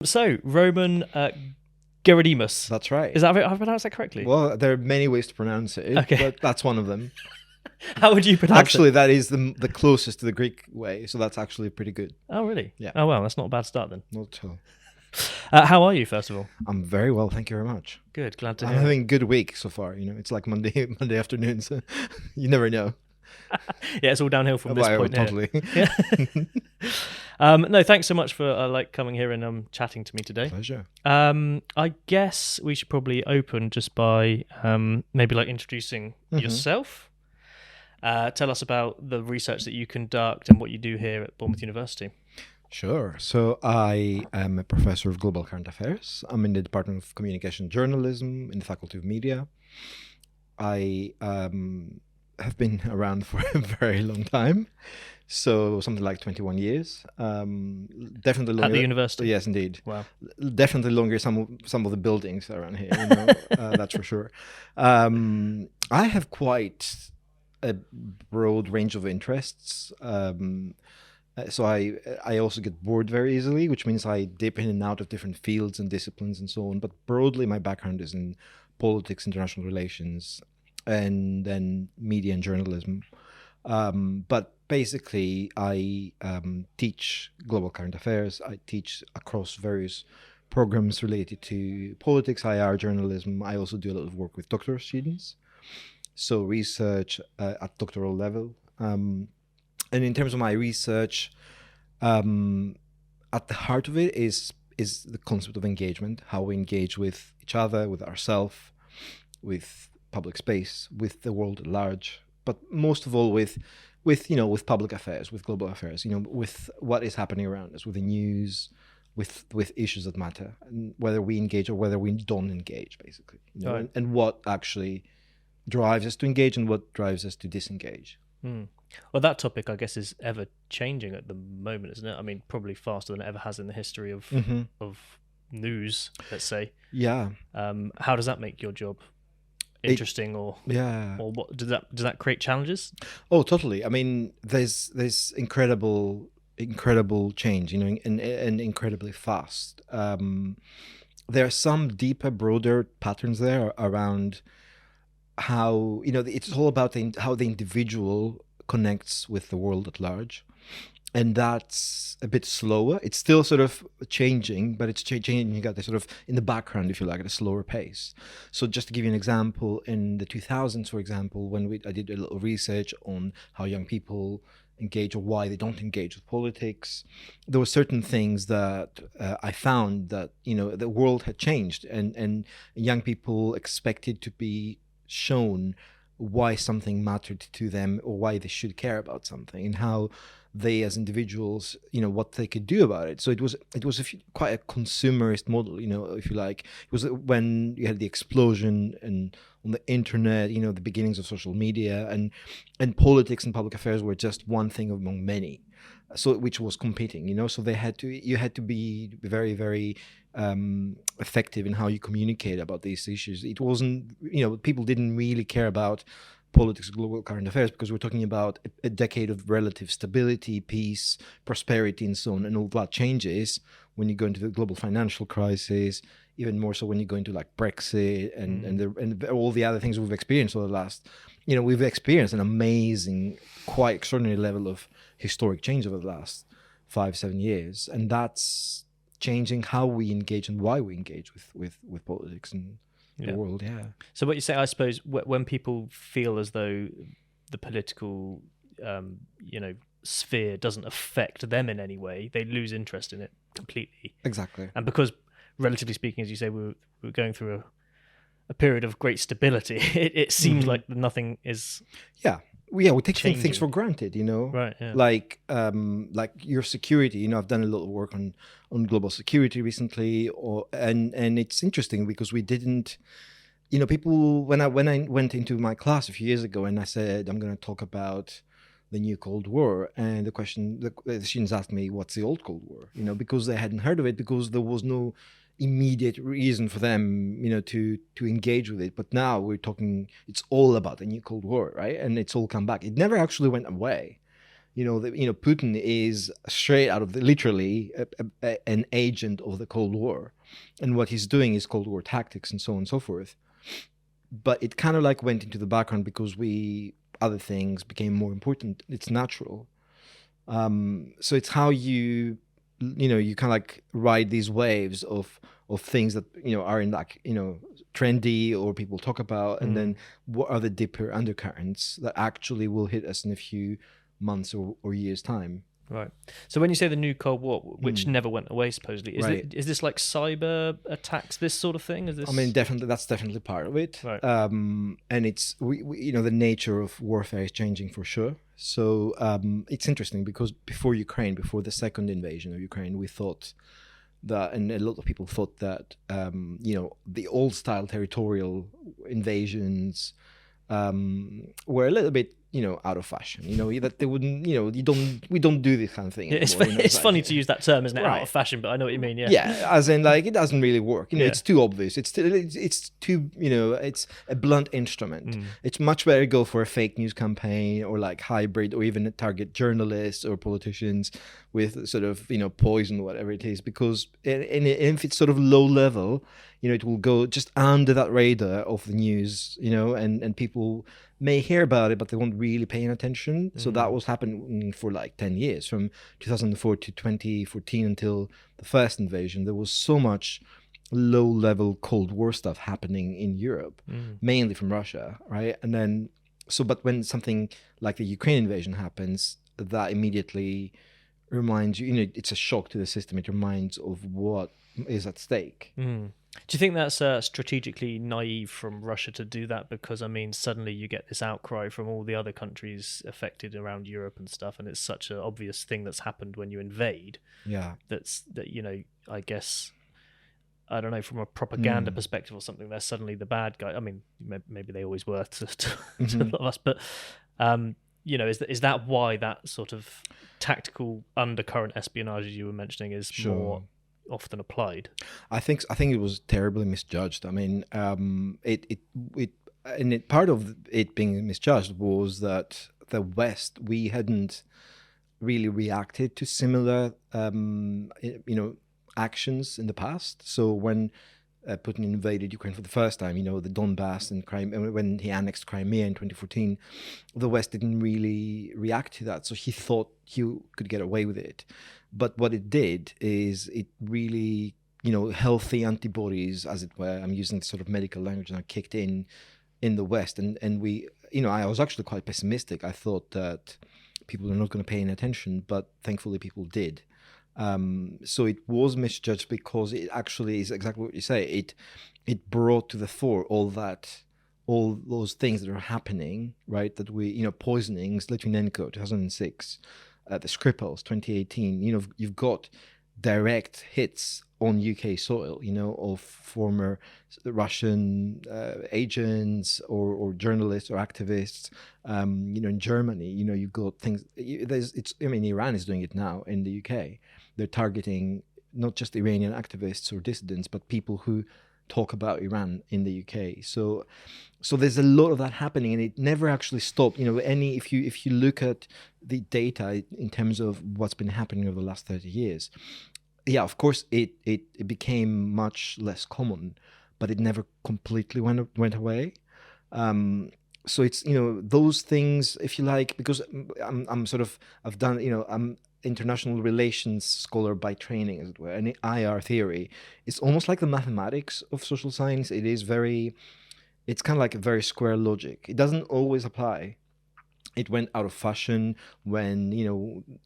So, Roman Gerodimos. That's right. Is that have I pronounced that correctly? Well, there are many ways to pronounce it, Okay. but that's one of them. How would you pronounce Actually, it? that is the closest to the Greek way, so that's actually pretty good. Oh, really? Yeah. Oh, well, that's not a bad start then. Not at all. How are you, first of all? I'm very well, thank you very much. Good, glad to I'm hear. having a good week so far. It's like Monday afternoon, so you never know. Yeah, it's all downhill from this point here. Totally. Yeah. No, thanks so much for coming here and chatting to me today. Pleasure. I guess we should probably open just by maybe introducing yourself. Tell us about the research that you conduct and what you do here at Bournemouth University. Sure. So I am a professor of global current affairs. I'm in the Department of Communication and Journalism in the Faculty of Media. I have been around for a very long time, so something like 21 years. Definitely longer. At the university? Yes, indeed. Wow. Definitely longer some of the buildings around here, that's for sure. I have quite a broad range of interests. So I also get bored very easily, which means I dip in and out of different fields and disciplines and so on. But broadly, my background is in politics, international relations, and then media and journalism. But basically, I teach global current affairs. I teach across various programs related to politics, IR, journalism. I also do a lot of work with doctoral students. So research at doctoral level. And in terms of my research, at the heart of it is the concept of engagement, how we engage with each other, with ourselves, with public space, with the world at large, but most of all with public affairs, with global affairs, with what is happening around us, with the news, with issues that matter, and whether we engage or whether we don't engage, basically, Right. and what actually drives us to engage and what drives us to disengage. Well, that topic, I guess, is ever changing at the moment, isn't it? I mean, probably faster than it ever has in the history of news, let's say. Yeah. How does that make your job interesting, or what does that create challenges? Oh, totally. I mean, there's incredible change, and incredibly fast. There are some deeper, broader patterns there around how it's all about how the individual connects with the world at large, and that's a bit slower. It's still sort of changing, but it's changing. You got the sort of in the background, if you like, at a slower pace. So just to give you an example, in the 2000s, for example, when I did a little research on how young people engage or why they don't engage with politics, there were certain things that I found that the world had changed, and young people expected to be shown why something mattered to them or why they should care about something, and how they as individuals, what they could do about it. So it was quite a consumerist model, if you like. It was when you had the explosion and on the internet, the beginnings of social media, and politics and public affairs were just one thing among many. So which was competing, so you had to be very, very effective in how you communicate about these issues. It wasn't, people didn't really care about politics, global current affairs, because we're talking about a decade of relative stability, peace, prosperity, and so on. And all that changes when you go into the global financial crisis, even more so when you go into like Brexit and all the other things we've experienced over the last, we've experienced an amazing, quite extraordinary level of historic change over the last 5-7 years. And that's changing how we engage and why we engage with politics and the world. Yeah. So what you say, I suppose, when people feel as though the political, sphere doesn't affect them in any way, they lose interest in it completely. Exactly. And because, relatively speaking, as you say, we're going through a period of great stability, it seems like nothing is. Yeah. We take changing. Things for granted, Right. Yeah. Like your security. I've done a lot of work on global security recently, and it's interesting because we didn't, people when I went into my class a few years ago and I said I'm going to talk about the new Cold War, and the students asked me what's the old Cold War, because they hadn't heard of it, because there was no immediate reason for them, to engage with it. But now we're talking, it's all about the new Cold War, right? And it's all come back. It never actually went away. Putin is straight out of literally an agent of the Cold War, and what he's doing is Cold War tactics and so on and so forth. But it kind of like went into the background because other things became more important. It's natural. So it's how you kind of like ride these waves of things that are in like trendy or people talk about, and then what are the deeper undercurrents that actually will hit us in a few months or years time. Right. So when you say the new Cold War, which never went away, supposedly, is this like cyber attacks, this sort of thing? Is this? I mean, that's definitely part of it. Right. And it's the nature of warfare is changing for sure. So it's interesting because before the second invasion of Ukraine, we thought that, and a lot of people thought that the old style territorial invasions were a little bit out of fashion, that they wouldn't, we don't do this kind of thing anymore, it's funny to use that term, isn't it? Right. Out of fashion, but I know what you mean. Yeah, as in like it doesn't really work. It's too obvious. It's too it's a blunt instrument. It's much better to go for a fake news campaign or like hybrid, or even target journalists or politicians with sort of poison, whatever it is, because if it's sort of low level, it will go just under that radar of the news, and people may hear about it, but they won't really pay attention. So that was happening for like 10 years, from 2004 to 2014 until the first invasion. There was so much low-level Cold War stuff happening in Europe, mainly from Russia, right? And then, but when something like the Ukraine invasion happens, that immediately reminds you, it's a shock to the system. It reminds of what is at stake. Do you think that's strategically naive from Russia to do that? Because, I mean, suddenly you get this outcry from all the other countries affected around Europe and stuff, and it's such an obvious thing that's happened when you invade. Yeah. I guess, I don't know, from a propaganda perspective or something, they're suddenly the bad guy. I mean, maybe they always were to a lot of us, but, is that why that sort of tactical undercurrent espionage you were mentioning is more often applied? I think it was terribly misjudged. I mean, part of it being misjudged was that the West, we hadn't really reacted to similar actions in the past. So when Putin invaded Ukraine for the first time, the Donbass and Crimea, when he annexed Crimea in 2014, the West didn't really react to that. So he thought he could get away with it. But what it did is it really, healthy antibodies, as it were, I'm using sort of medical language now, kicked in the West. And we, I was actually quite pessimistic. I thought that people are not going to pay any attention, but thankfully people did. So it was misjudged because it actually is exactly what you say. It brought to the fore all those things that are happening, right? That we, poisonings, Litvinenko, 2006, the Skripals, 2018. You've got direct hits on UK soil, of former Russian agents or journalists or activists. In Germany, you've got things. Iran is doing it now in the UK. They're targeting not just Iranian activists or dissidents, but people who talk about Iran in the UK. So there's a lot of that happening, and it never actually stopped. If you look at the data in terms of what's been happening over the last 30 years, yeah, of course it became much less common, but it never completely went away. So it's those things, if you like, because I've done I'm international relations scholar by training, as it were, and IR theory is almost like the mathematics of social science. It's kind of like a very square logic. It doesn't always apply. It went out of fashion when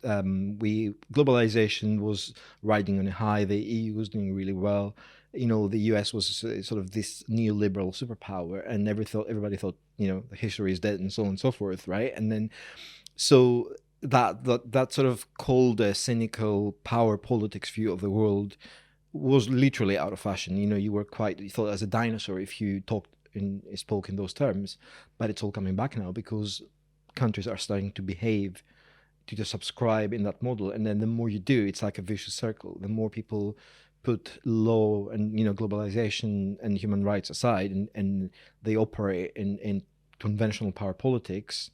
globalization was riding on a high. The EU was doing really well. The US was sort of this neoliberal superpower, and everybody thought the history is dead and so on and so forth, right? And then so that sort of cold, cynical power politics view of the world was literally out of fashion. You thought as a dinosaur if you spoke in those terms, but it's all coming back now because countries are starting to behave to subscribe in that model, and then the more you do, it's like a vicious circle. The more people put law and globalization and human rights aside, and they operate in conventional power politics,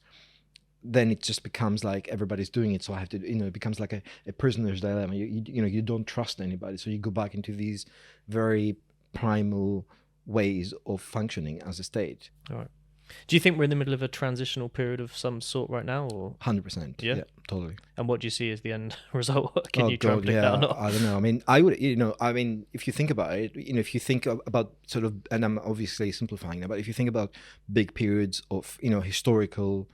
then it just becomes like everybody's doing it, so I have to, it becomes like a prisoner's dilemma. You don't trust anybody, so you go back into these very primal ways of functioning as a state. All right. Do you think we're in the middle of a transitional period of some sort right now, or 100%? Yeah, totally. And what do you see as the end result? Can you try and predict that or not? I don't know. I mean, I would, if you think about it, if you think about sort of, and I'm obviously simplifying that, but if you think about big periods of, historical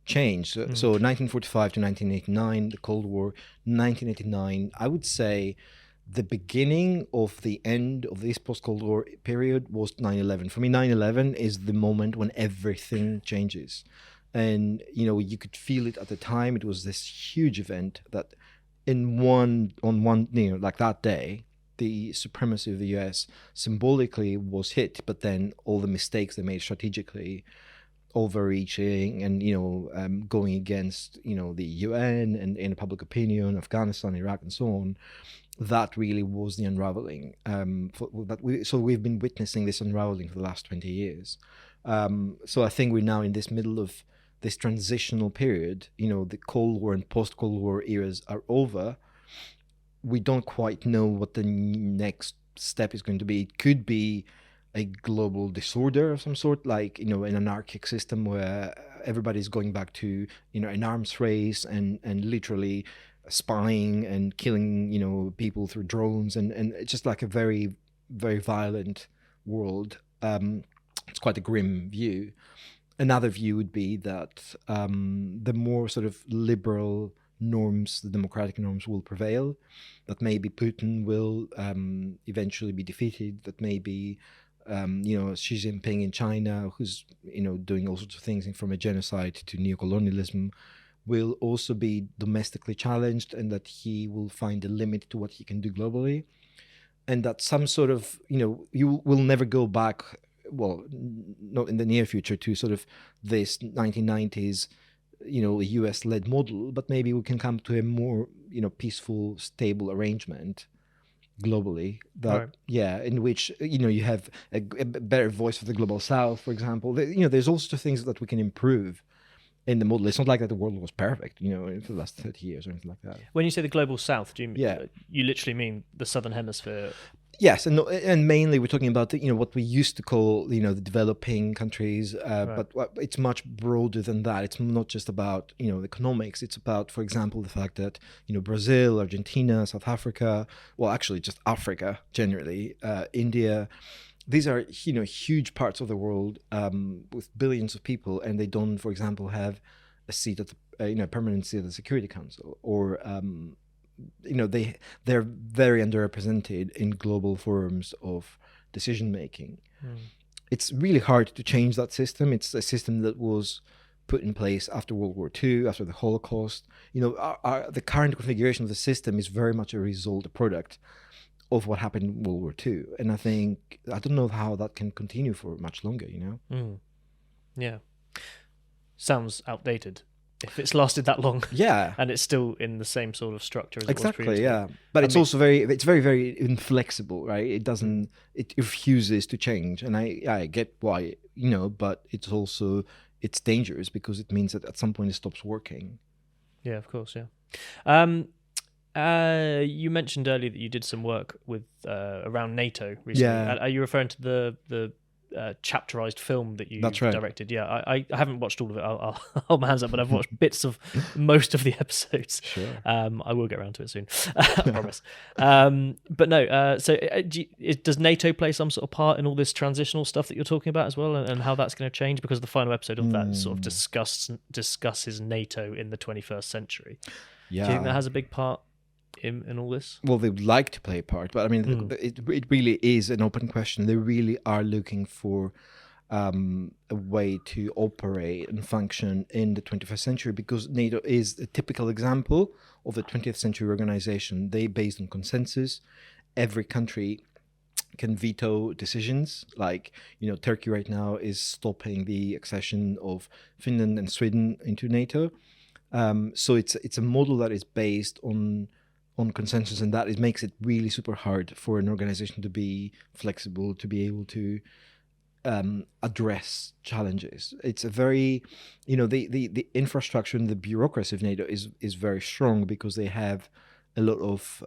change, so 1945 to 1989, the Cold War, 1989, I would say the beginning of the end of this post-Cold War period was 9/11. For me, 9/11 is the moment when everything changes. And, you could feel it at the time. It was this huge event that like that day, the supremacy of the US symbolically was hit, but then all the mistakes they made strategically, overreaching and, going against, the UN and in public opinion, Afghanistan, Iraq, and so on, that really was the unraveling. So we've been witnessing this unraveling for the last 20 years. So I think we're now in this middle of this transitional period. The Cold War and post-Cold War eras are over. We don't quite know what the next step is going to be. It could be a global disorder of some sort, like, an anarchic system where everybody's going back to, an arms race and literally spying and killing, people through drones and it's just like a very, very violent world. It's quite a grim view. Another view would be that the more sort of liberal norms, the democratic norms will prevail, that maybe Putin will eventually be defeated, that maybe Xi Jinping in China, who's, doing all sorts of things from a genocide to neocolonialism, will also be domestically challenged, and that he will find a limit to what he can do globally. And that some sort of, you will never go back, well, not in the near future, to sort of this 1990s, US-led model, but maybe we can come to a more, peaceful, stable arrangement globally, that in which you have a better voice for the global south, for example. There's all sorts of things that we can improve in the model. It's not like that the world was perfect, for the last 30 years or anything like that. When you say the global south, do you literally mean the southern hemisphere? Yes, and mainly we're talking about what we used to call the developing countries, but it's much broader than that. It's not just about economics. It's about, for example, the fact that Brazil, Argentina, South Africa, well, actually just Africa generally, India. These are huge parts of the world with billions of people, and they don't, for example, have a seat at the permanent seat at the Security Council, or they're very underrepresented in global forums of decision making. It's really hard to change that system. It's a system that was put in place after World War II, after the Holocaust. The current configuration of the system is very much a product of what happened in World War II. And I don't know how that can continue for much longer, Yeah. Sounds outdated if it's lasted that long. Yeah. And it's still in the same sort of structure as exactly, it was previously. Yeah. But it's also very, very inflexible, right? It refuses to change. And I get why, but it's dangerous because it means that at some point it stops working. Yeah, of course, yeah. You mentioned earlier that you did some work with around NATO recently. Yeah. Are you referring to the chapterized film that you directed? Yeah, I haven't watched all of it. I'll hold my hands up, but I've watched bits of most of the episodes. Sure. I will get around to it soon. I promise. But no. So does NATO play some sort of part in all this transitional stuff that you're talking about as well, and how that's going to change? Because the final episode of that sort of discusses NATO in the 21st century. Yeah. Do you think that has a big part in all this? Well, they would like to play a part, but I mean, it really is an open question. They really are looking for a way to operate and function in the 21st century, because NATO is a typical example of a 20th century organization. They based on consensus. Every country can veto decisions. Like, Turkey right now is stopping the accession of Finland and Sweden into NATO. So it's a model that is based on consensus, and that makes it really super hard for an organization to be flexible, to be able to address challenges. It's a very, the infrastructure and the bureaucracy of NATO is very strong because they have a lot of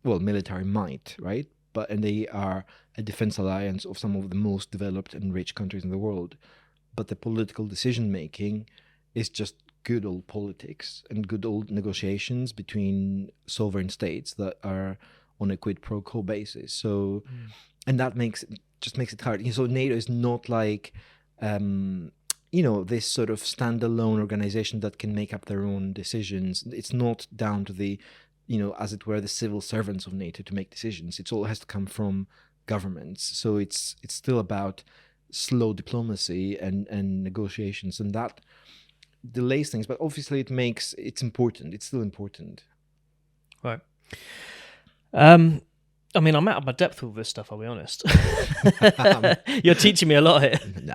military might, right? And they are a defense alliance of some of the most developed and rich countries in the world. But the political decision making is just good old politics and good old negotiations between sovereign states that are on a quid pro quo basis. So, and that makes it hard. So NATO is not like, this sort of standalone organization that can make up their own decisions. It's not down to the, as it were, the civil servants of NATO to make decisions. It all has to come from governments. So it's still about slow diplomacy and negotiations, and that delays things. But obviously, it's important. It's still important. Right. I'm out of my depth with this stuff, I'll be honest. You're teaching me a lot here. Nah.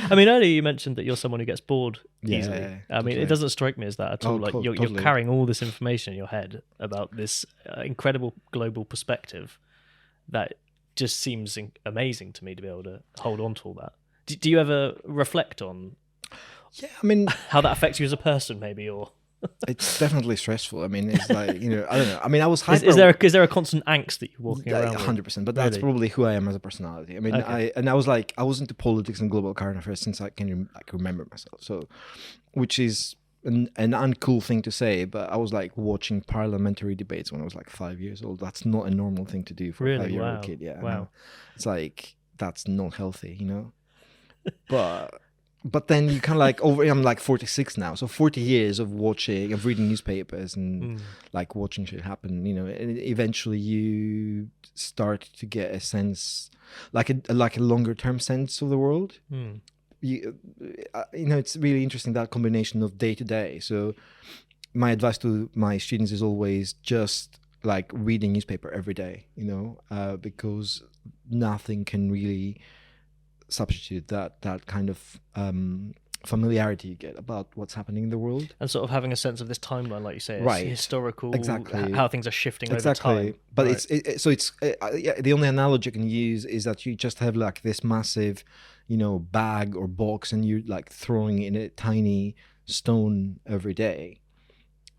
Earlier you mentioned that you're someone who gets bored easily. Totally. It doesn't strike me as that at all. You're carrying all this information in your head about this incredible global perspective that just seems amazing to me to be able to hold on to all that. Do you ever reflect on how that affects you as a person, maybe, or... It's definitely stressful. It's like, I don't know. I was hyper... Is there a constant angst that you're walking around 100%, but that's probably who I am as a personality. Okay. I was into politics and global current affairs since I can remember myself. So, which is an uncool thing to say, but I was like watching parliamentary debates when I was like 5 years old. That's not a normal thing to do for a 5-year-old kid. Yeah. Wow. It's like, that's not healthy, But then you kind of like I'm like 46 now, so 40 years of reading newspapers and like watching shit happen, and eventually you start to get a sense, like a longer term sense of the world. It's really interesting, that combination of day to day. So my advice to my students is always just like read a newspaper every day, because nothing can really substitute that kind of familiarity you get about what's happening in the world, and sort of having a sense of this timeline, like you say, right? Historical, exactly, how things are shifting over time. But right. The only analogy I can use is that you just have like this massive, bag or box, and you're like throwing in a tiny stone every day.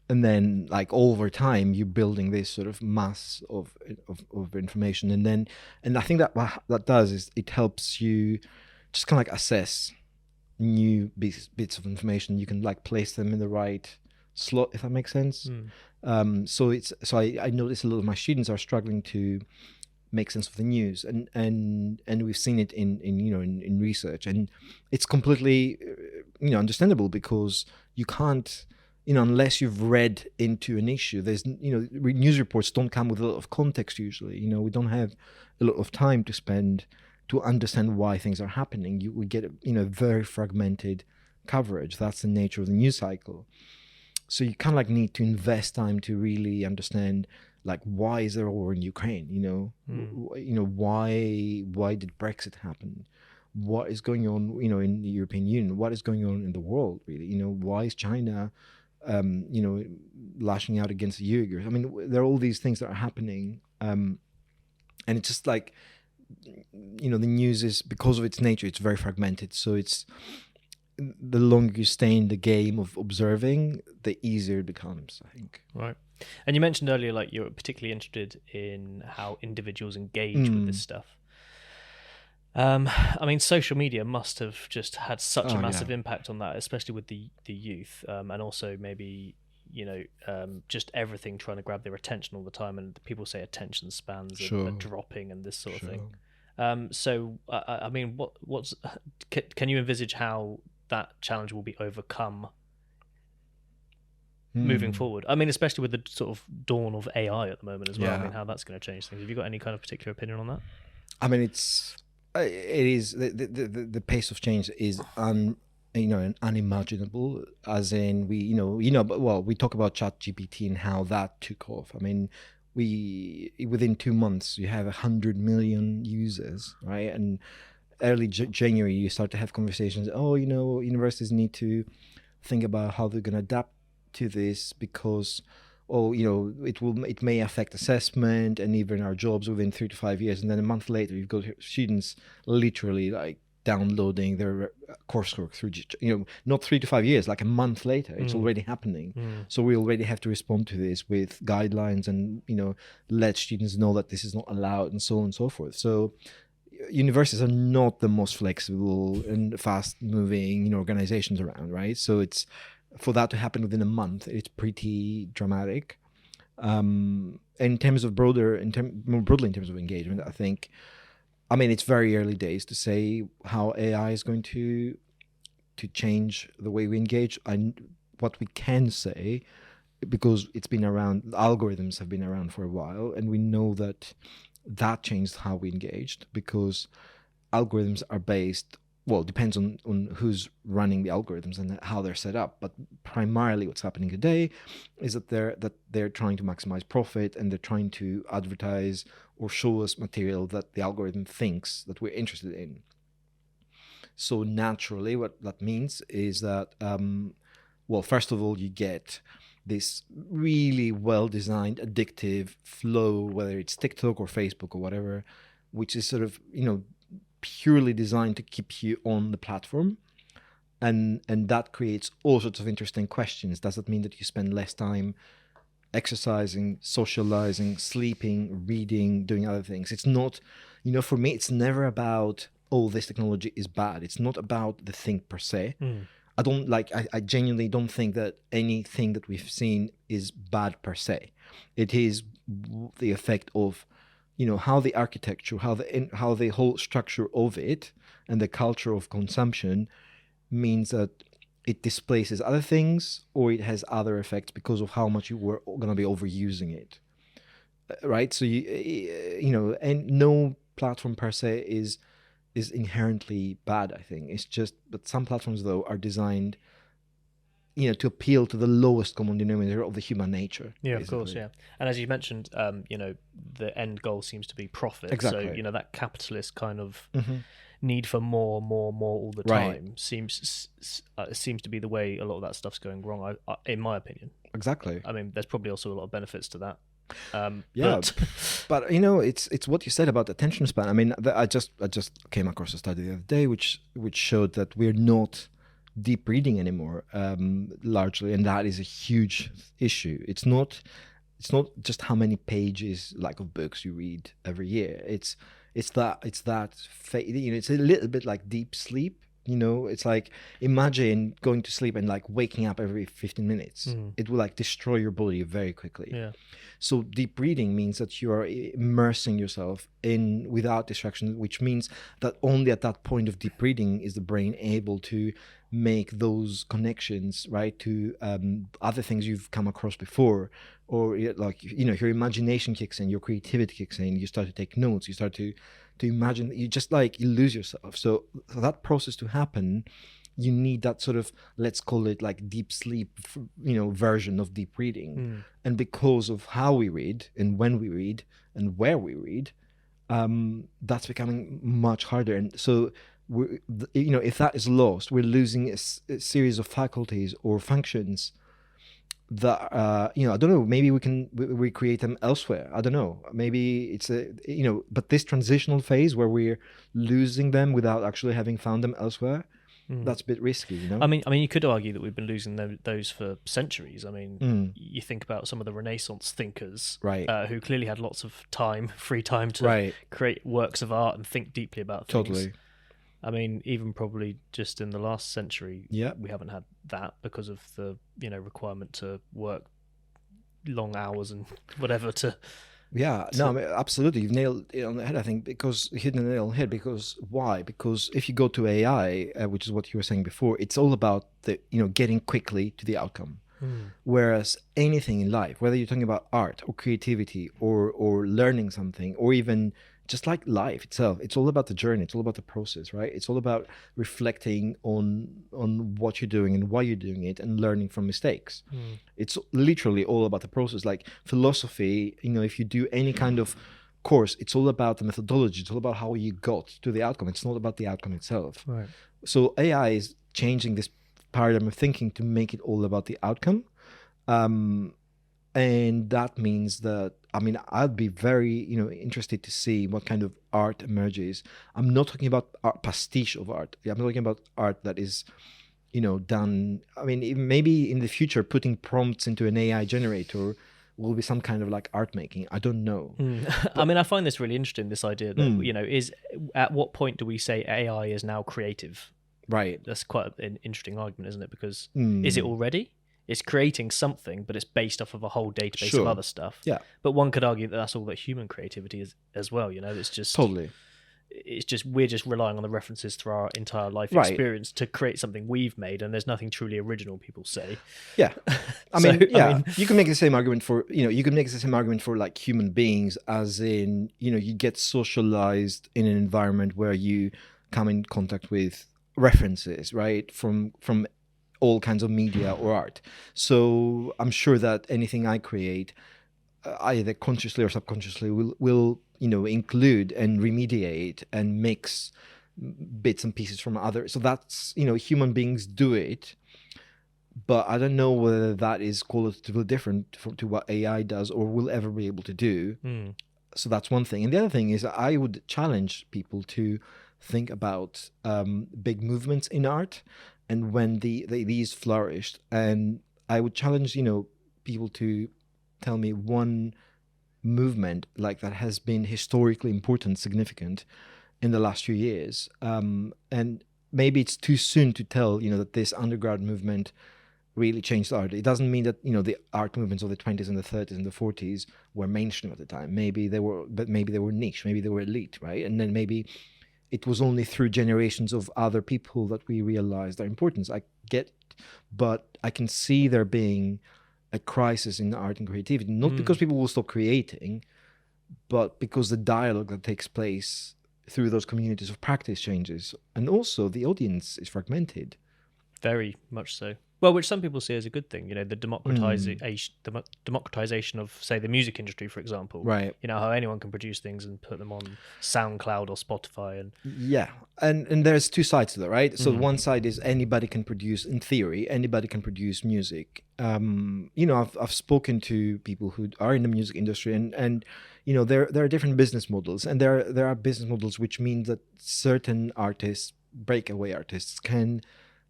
And then, like, over time, you're building this sort of mass of information, and I think that what that does is it helps you just kind of like assess new bits of information. You can like place them in the right slot, if that makes sense. So I notice a lot of my students are struggling to make sense of the news, and we've seen it in research, and it's completely understandable, because you can't. Unless you've read into an issue, there's, news reports don't come with a lot of context usually. We don't have a lot of time to spend to understand why things are happening. We get, very fragmented coverage. That's the nature of the news cycle. So you kind of like need to invest time to really understand, like, why is there a war in Ukraine? Why did Brexit happen? What is going on, in the European Union? What is going on in the world, really? Why is China lashing out against the Uyghurs? There are all these things that are happening, and it's just like, the news is, because of its nature, it's very fragmented. So it's, the longer you stay in the game of observing, the easier it becomes, I think. Right. And you mentioned earlier, like, you're particularly interested in how individuals engage with this stuff. Social media must have just had such a massive impact on that, especially with the youth, and also maybe, just everything trying to grab their attention all the time, and people say attention spans are dropping and this sort of thing. Can you envisage how that challenge will be overcome moving forward? Especially with the sort of dawn of AI at the moment as well. How that's going to change things. Have you got any kind of particular opinion on that? It is the pace of change is unimaginable. As in, we talk about ChatGPT and how that took off. Within 2 months you have 100 million users, right? And early January you start to have conversations. Universities need to think about how they're going to adapt to this, because oh, it may affect assessment and even our jobs within 3 to 5 years. And then a month later, you've got students literally like downloading their coursework through, not 3 to 5 years, like a month later, it's already happening. So we already have to respond to this with guidelines and, let students know that this is not allowed and so on and so forth. So universities are not the most flexible and fast moving, organizations around, right? So it's, for that to happen within a month, it's pretty dramatic. In terms of more broadly in terms of engagement, I think, it's very early days to say how AI is going to change the way we engage. What we can say, because it's been around, algorithms have been around for a while, and we know that changed how we engaged, because algorithms are based, well, depends on who's running the algorithms and how they're set up. But primarily what's happening today is that they're trying to maximize profit, and they're trying to advertise or show us material that the algorithm thinks that we're interested in. So naturally, what that means is that, first of all, you get this really well-designed addictive flow, whether it's TikTok or Facebook or whatever, which is sort of, purely designed to keep you on the platform. And that creates all sorts of interesting questions. Does that mean that you spend less time exercising, socializing, sleeping, reading, doing other things? It's not, for me, it's never about, oh, this technology is bad. It's not about the thing per se. I genuinely don't think that anything that we've seen is bad per se. It is the effect of, how the architecture, how the whole structure of it and the culture of consumption means that it displaces other things, or it has other effects because of how much you were going to be overusing it, right? So and no platform per se is inherently bad. I think it's just, but some platforms though are designed, to appeal to the lowest common denominator of the human nature. Yeah, basically. Of course, yeah. And as you mentioned, the end goal seems to be profit. Exactly. So, that capitalist kind of need for more all the Right. time seems to be the way a lot of that stuff's going wrong, in my opinion. Exactly. There's probably also a lot of benefits to that. But it's what you said about attention span. I just came across a study the other day which showed that we're not deep reading anymore, largely, and that is a huge issue. It's not just how many pages of books you read every year. It's a little bit like deep sleep. It's like, imagine going to sleep and waking up every 15 minutes. It will destroy your body very quickly. Yeah. So deep reading means that you are immersing yourself in without distraction, which means that only at that point of deep reading is the brain able to make those connections, right, to other things you've come across before, or your imagination kicks in, your creativity kicks in, you start to take notes, you start to imagine, you just you lose yourself. So for that process to happen, you need that sort of, let's call it deep sleep, version of deep reading. And because of how we read and when we read and where we read, that's becoming much harder. And so if that is lost, we're losing a series of faculties or functions that I don't know, maybe we can recreate them elsewhere. I don't know, maybe it's but this transitional phase where we're losing them without actually having found them elsewhere, that's a bit risky, you could argue that we've been losing those for centuries. You think about some of the Renaissance thinkers, right, who clearly had lots of free time to create works of art and think deeply about things. Totally. Even probably just in the last century, yeah, we haven't had that because of the requirement to work long hours and whatever to. Yeah, no, absolutely. You've nailed it on the head, I think, because hit the nail on the head. Because why? Because if you go to AI, which is what you were saying before, it's all about getting quickly to the outcome. Whereas anything in life, whether you're talking about art or creativity or learning something, or even just like life itself, it's all about the journey. It's all about the process, right? It's all about reflecting on what you're doing and why you're doing it, and learning from mistakes. It's literally all about the process. Like philosophy, if you do any kind of course, it's all about the methodology. It's all about how you got to the outcome. It's not about the outcome itself. Right. So AI is changing this paradigm of thinking to make it all about the outcome. And that means that, I mean, I'd be very, interested to see what kind of art emerges. I'm not talking about pastiche of art. I'm talking about art that is, done. I mean, maybe in the future, putting prompts into an AI generator will be some kind of like art making. I don't know. I mean, I find this really interesting, this idea that, is at what point do we say AI is now creative? Right. That's quite an interesting argument, isn't it? Because is it already? It's creating something, but it's based off of a whole database of other stuff. Yeah. But one could argue that that's all that human creativity is as well. It's just totally. It's just we're just relying on the references through our entire life experience to create something we've made, and there's nothing truly original. People say. Yeah, I mean, you can make the same argument for like human beings, as in you get socialized in an environment where you come in contact with references, right, from all kinds of media or art. So I'm sure that anything I create, either consciously or subconsciously, will include and remediate and mix bits and pieces from others. So that's, human beings do it, but I don't know whether that is qualitatively different to what AI does or will ever be able to do. So that's one thing. And the other thing is, I would challenge people to think about big movements in art and when these flourished. And I would challenge, people to tell me one movement like that has been historically important, significant in the last few years. And maybe it's too soon to tell, that this underground movement really changed art. It doesn't mean that, the art movements of the 20s and the 30s and the 40s were mainstream at the time. Maybe they were niche, maybe they were elite, right? And then maybe it was only through generations of other people that we realized their importance. I get it, but I can see there being a crisis in art and creativity, not because people will stop creating, but because the dialogue that takes place through those communities of practice changes. And also the audience is fragmented. Very much so. Well, which some people see as a good thing, the democratization of, say, the music industry, for example. Right. How anyone can produce things and put them on SoundCloud or Spotify. And there's two sides to that, right? So one side is anybody can produce, in theory, anybody can produce music. I've spoken to people who are in the music industry, and there are different business models, and there are business models which mean that certain artists, breakaway artists, can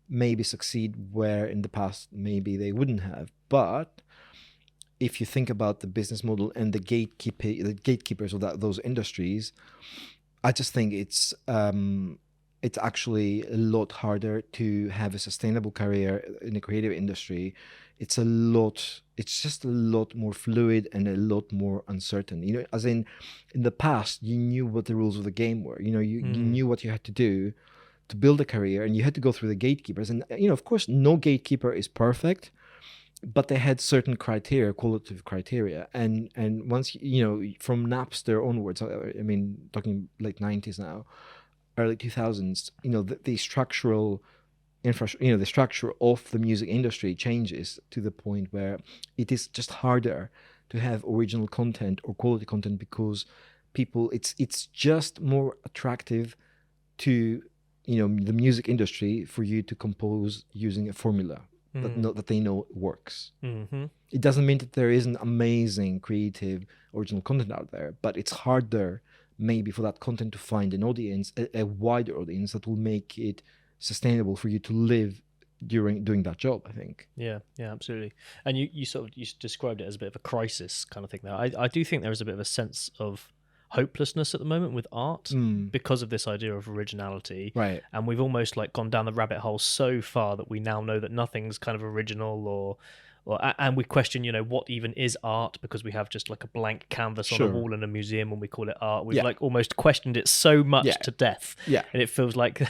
maybe succeed where in the past maybe they wouldn't have. But if you think about the business model and the gatekeepers of those industries, I just think it's actually a lot harder to have a sustainable career in the creative industry. It's just a lot more fluid and a lot more uncertain. As in the past, you knew what the rules of the game were. You knew what you had to do to build a career, and you had to go through the gatekeepers. And of course, no gatekeeper is perfect, but they had certain criteria, qualitative criteria. And once from Napster onwards, I mean, talking late 90s now, early 2000s, the structural infrastructure, the structure of the music industry changes to the point where it is just harder to have original content or quality content, because people, it's just more attractive to the music industry for you to compose using a formula that they know works. It doesn't mean that there isn't amazing creative original content out there, but it's harder maybe for that content to find an audience, a wider audience that will make it sustainable for you to live doing that job, I think. Yeah, absolutely. And you described it as a bit of a crisis kind of thing there. I do think there is a bit of a sense of hopelessness at the moment with art because of this idea of originality, right? And we've almost like gone down the rabbit hole so far that we now know that nothing's kind of original, and we question what even is art, because we have just like a blank canvas on a wall in a museum when we call it art. We've like almost questioned it so much to death, and it feels like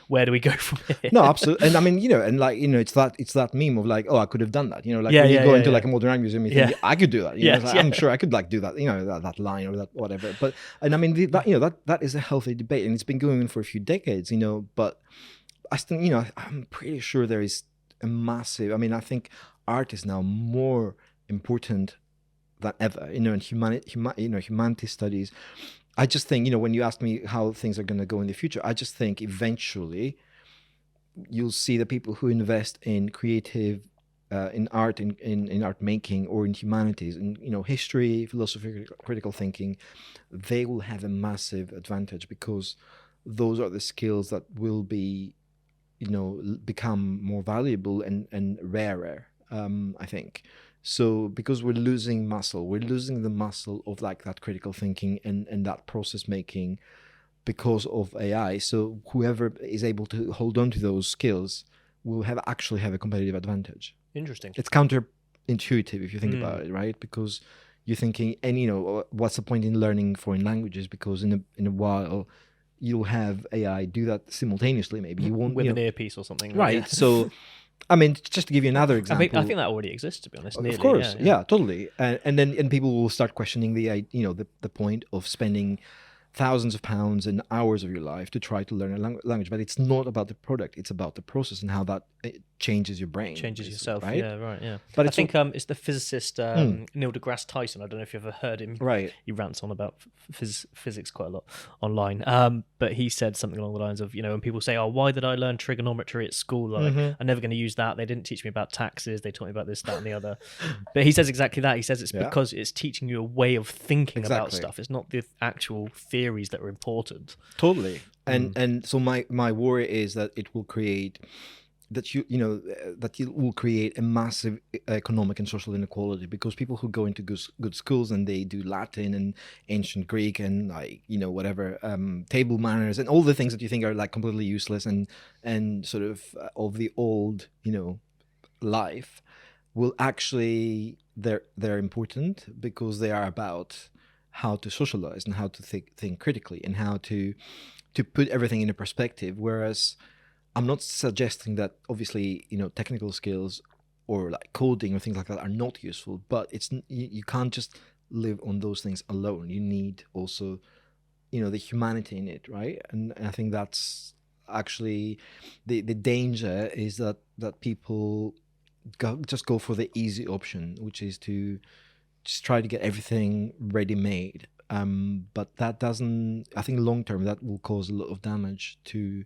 where do we go from here? No, absolutely. And I mean, it's that meme of like, oh, I could have done that. When you go into like a modern art museum, you think, I could do that. I'm sure I could like do that. That line or that whatever. But and I mean that is a healthy debate, and it's been going on for a few decades. But I still, I'm pretty sure there is a massive. I mean, I think art is now more important than ever. In humanities studies. I just think, when you ask me how things are going to go in the future, I just think eventually you'll see the people who invest in creative in art, in art making, or in humanities, in history, philosophy, critical thinking, they will have a massive advantage because those are the skills that will be, become more valuable and rarer. I think. So because we're losing the muscle of like that critical thinking and that process making because of AI. So whoever is able to hold on to those skills will actually have a competitive advantage. Interesting. It's counterintuitive if you think about it, right? Because you're thinking, and what's the point in learning foreign languages? Because in a while you'll have AI do that simultaneously. Maybe you won't with an earpiece or something, right? Yeah. So, I mean, just to give you another example, I think that already exists, to be honest. Nearly, of course, yeah. Totally. And people will start questioning the point of spending thousands of pounds and hours of your life to try to learn a language, but it's not about the product, it's about the process and how that changes your brain, changes yourself, right? Yeah. But I think it's the physicist Neil deGrasse Tyson. I don't know if you've ever heard him, right? He rants on about physics quite a lot online, but he said something along the lines of, when people say, oh, why did I learn trigonometry at school, like I'm never going to use that, they didn't teach me about taxes, they taught me about this, that and the other. But he says exactly that. He says it's because it's teaching you a way of thinking about stuff. It's not the actual theories that are important. Totally. And so my worry is that it will create that it will create a massive economic and social inequality, because people who go into good schools and they do Latin and ancient Greek and whatever table manners and all the things that you think are like completely useless and sort of the old life, will actually they're important because they are about how to socialize and how to think critically and how to put everything in a perspective. Whereas I'm not suggesting that obviously technical skills or like coding or things like that are not useful, but you can't just live on those things alone. You need also the humanity in it, right? And I think that's actually the danger, is that people just go for the easy option, which is to just try to get everything ready made. But that doesn't, I think long term, that will cause a lot of damage to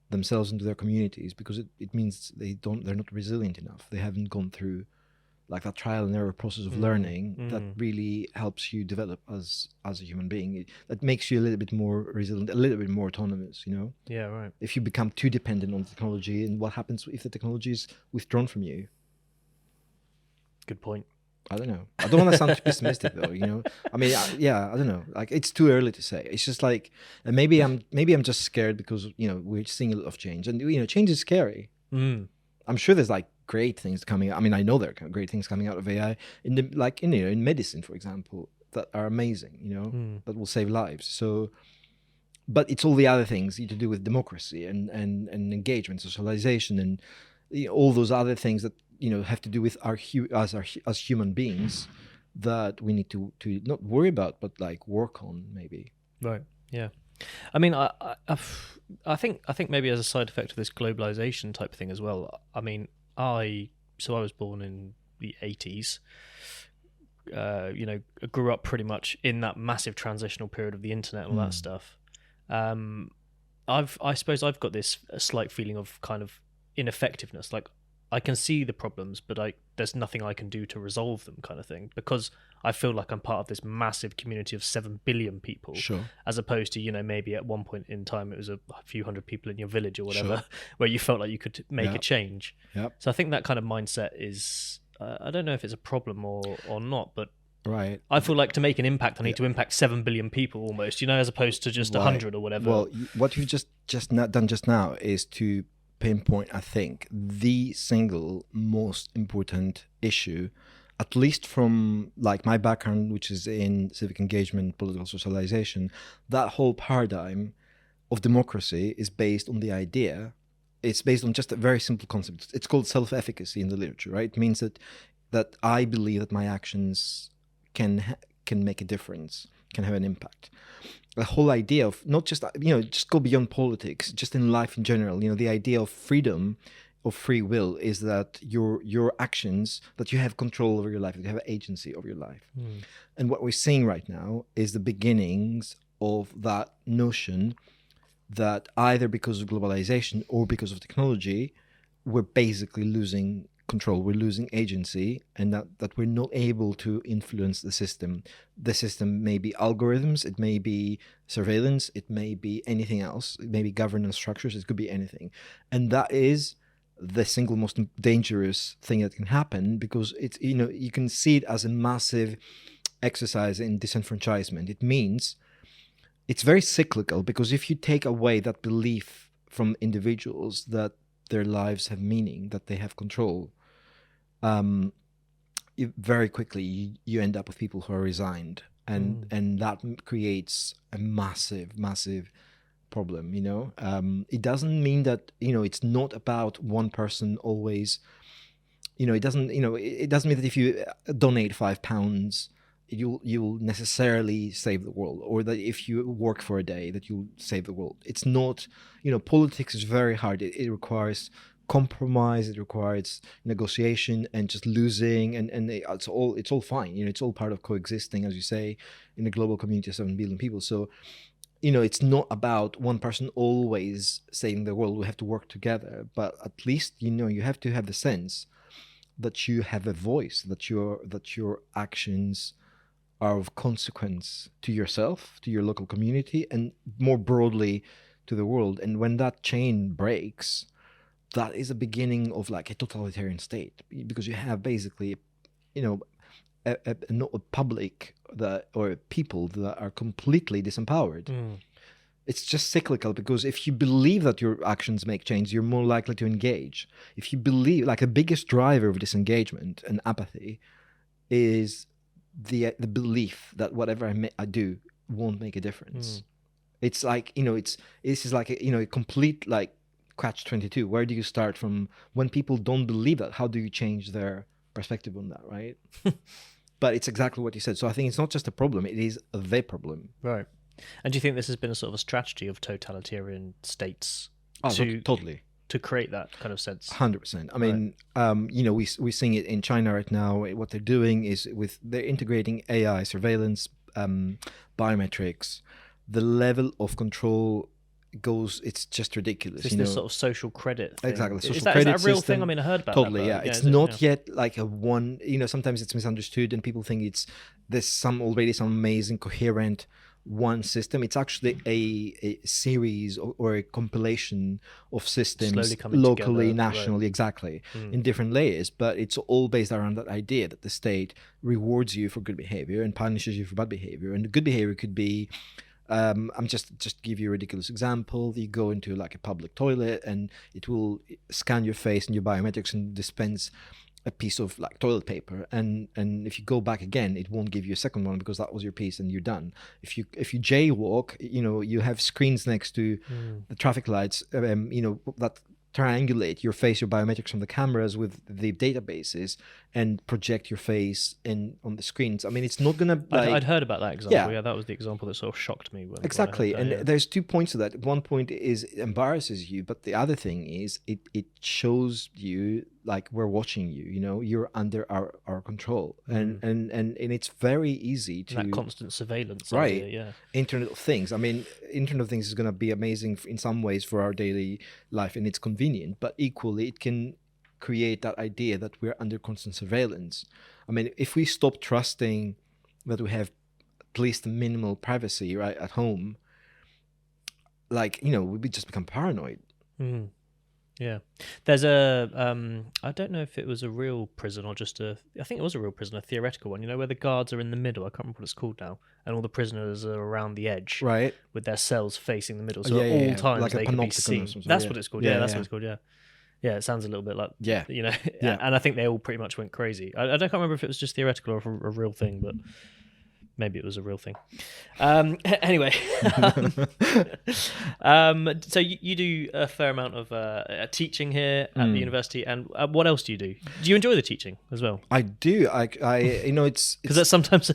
themselves and to their communities, because it means they're not resilient enough. They haven't gone through like that trial and error process of learning that really helps you develop as a human being. That makes you a little bit more resilient, a little bit more autonomous, Yeah, right. If you become too dependent on technology, and what happens if the technology is withdrawn from you? Good point. I don't know. I don't want to sound too pessimistic though, I mean, I don't know. Like, it's too early to say. It's just like, and maybe I'm just scared because we're seeing a lot of change, and change is scary. I'm sure there's like great things coming out. I mean, I know there are great things coming out of AI in medicine, for example, that are amazing. That will save lives. So, but it's all the other things to do with democracy and engagement, socialization, and all those other things that have to do with as human beings, that we need to not worry about, but like work on, maybe. Right. Yeah. I mean, I think maybe as a side effect of this globalization type thing as well. I mean, I was born in the 80s. Grew up pretty much in that massive transitional period of the internet and all that stuff. I suppose I've got this slight feeling of kind of ineffectiveness. Like, I can see the problems, but there's nothing I can do to resolve them, kind of thing, because I feel like I'm part of this massive community of 7 billion people. Sure. As opposed to, maybe at one point in time it was a few hundred people in your village or whatever, where you felt like you could make a change. Yep. So I think that kind of mindset is, I don't know if it's a problem or not, but right. I feel like to make an impact, I need to impact 7 billion people almost, as opposed to just 100 or whatever. Well, what you've just done just now is to pinpoint, I think, the single most important issue, at least from like my background, which is in civic engagement, political socialization. That whole paradigm of democracy is based on the idea, it's based on just a very simple concept. It's called self-efficacy in the literature, right? It means that I believe that my actions can make a difference, can have an impact. The whole idea of not just, just go beyond politics, just in life in general, the idea of freedom, of free will, is that your actions, that you have control over your life, that you have agency over your life. And what we're seeing right now is the beginnings of that notion, that either because of globalization or because of technology, we're basically losing control, we're losing agency, and that we're not able to influence the system. The system may be algorithms, it may be surveillance, it may be anything else, it may be governance structures, it could be anything. And that is the single most dangerous thing that can happen, because it's, you can see it as a massive exercise in disenfranchisement. It means it's very cyclical, because if you take away that belief from individuals that their lives have meaning, that they have control, very quickly you end up with people who are resigned, and that creates a massive problem. It doesn't mean that it's not about one person always. It doesn't mean that if you donate £5 you'll necessarily save the world, or that if you work for a day that you'll save the world. It's not. Politics is very hard. It requires compromise, it requires negotiation, and just losing, and it's all fine. It's all part of coexisting, as you say, in a global community of 7 billion people. So it's not about one person always saving the world. We have to work together, but at least you have to have the sense that you have a voice, that your actions are of consequence to yourself, to your local community, and more broadly to the world. And when that chain breaks, that is the beginning of like a totalitarian state, because you have basically, not a public or people that are completely disempowered. It's just cyclical, because if you believe that your actions make change, you're more likely to engage. If you believe, like, the biggest driver of disengagement and apathy is the belief that whatever I do won't make a difference. It's like, this is like a complete like catch-22. Where do you start from when people don't believe that? How do you change their perspective on that, right? But it's exactly what you said. So I think it's not just a problem, it is the problem. Right. And do you think this has been a sort of a strategy of totalitarian states totally to create that kind of sense? 100%. I mean, we're seeing it in China right now. What they're doing is they're integrating AI, surveillance, biometrics. The level of control it's just ridiculous. It's this sort of social credit thing. Exactly. Is that a real thing? I mean, I heard about totally, that. Yeah. It's not yet like a one, sometimes it's misunderstood and people think there's some amazing, coherent one system. It's actually a series or a compilation of systems locally, together, nationally, right. Exactly, in different layers. But it's all based around that idea that the state rewards you for good behavior and punishes you for bad behavior. And the good behavior could be, I'm just give you a ridiculous example. You go into like a public toilet and it will scan your face and your biometrics and dispense a piece of like toilet paper, and if you go back again, it won't give you a second one because that was your piece and you're done. If you jaywalk, you have screens next to the traffic lights, that triangulate your face, your biometrics from the cameras with the databases and project your face on the screens. I mean, it's not gonna. I'd heard about that example. Yeah, that was the example that sort of shocked me. Exactly, and there's 2 points to that. One point is it embarrasses you, but the other thing is it shows you like we're watching you. You're under our control, and it's very easy to that constant surveillance. Right. Idea, yeah. Internet of Things. I mean, Internet of Things is going to be amazing in some ways for our daily life, and it's convenient, but equally it can create that idea that we're under constant surveillance. I mean, if we stop trusting that we have at least minimal privacy right at home, like, we just become paranoid. Yeah. There's a I don't know if it was a real prison or just I think it was a real prison, a theoretical one, where the guards are in the middle. I can't remember what it's called now. And all the prisoners are around the edge. Right. With their cells facing the middle. So at all times like they can be seen. That's what it's called. Yeah, that's what it's called, yeah. Yeah, it sounds a little bit like, and I think they all pretty much went crazy. I can't remember if it was just theoretical or a real thing, but maybe it was a real thing. Anyway, so you do a fair amount of teaching here at the university, and what else do you do? Do you enjoy the teaching as well? I do. It's because that's sometimes a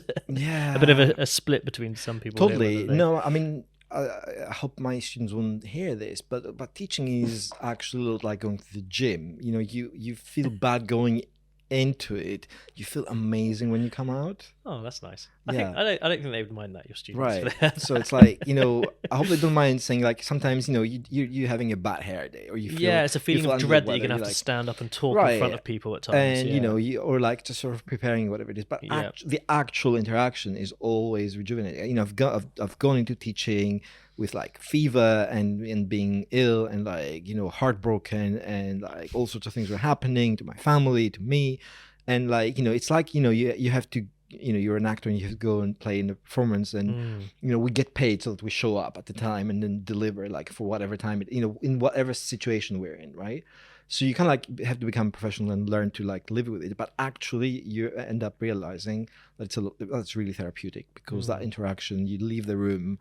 bit of a split between some people. Totally. No, I mean, I hope my students won't hear this, but teaching is actually a lot like going to the gym. You feel bad going into it. You feel amazing when you come out. Oh, that's nice. Yeah. I don't think they would mind that, your students. Right. So it's like, I hope they don't mind saying, like, sometimes, you having a bad hair day, or you feel, yeah, it's a feeling of under the dread that you're weather, gonna have to like, stand up and talk in right, front of people at times. and Yeah. or like just sort of preparing whatever it is. But Yeah. the actual interaction is always rejuvenating. I've gone into teaching with like fever and being ill and like heartbroken, and like all sorts of things were happening to my family, to me, and like it's like you have to, you're an actor and you have to go and play in the performance, and we get paid so that we show up at the time and then deliver, like, for whatever time in whatever situation we're in, right? So you kind of like have to become professional and learn to like live with it. But actually you end up realizing that that's really therapeutic, because that interaction, you leave the room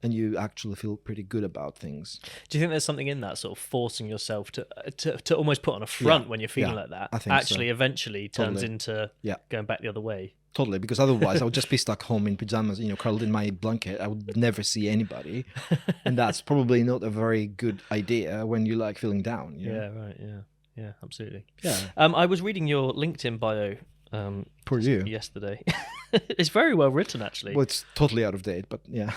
and you actually feel pretty good about things. Do you think there's something in that, sort of forcing yourself to almost put on a front when you're feeling like that? I think actually so. eventually turns into going back the other way. Totally, because otherwise I would just be stuck home in pajamas, curled in my blanket. I would never see anybody, and that's probably not a very good idea when you're like feeling down. Yeah, right. Yeah, absolutely. Yeah. I was reading your LinkedIn bio For you. yesterday. It's very well written, actually. Well, it's totally out of date, but yeah.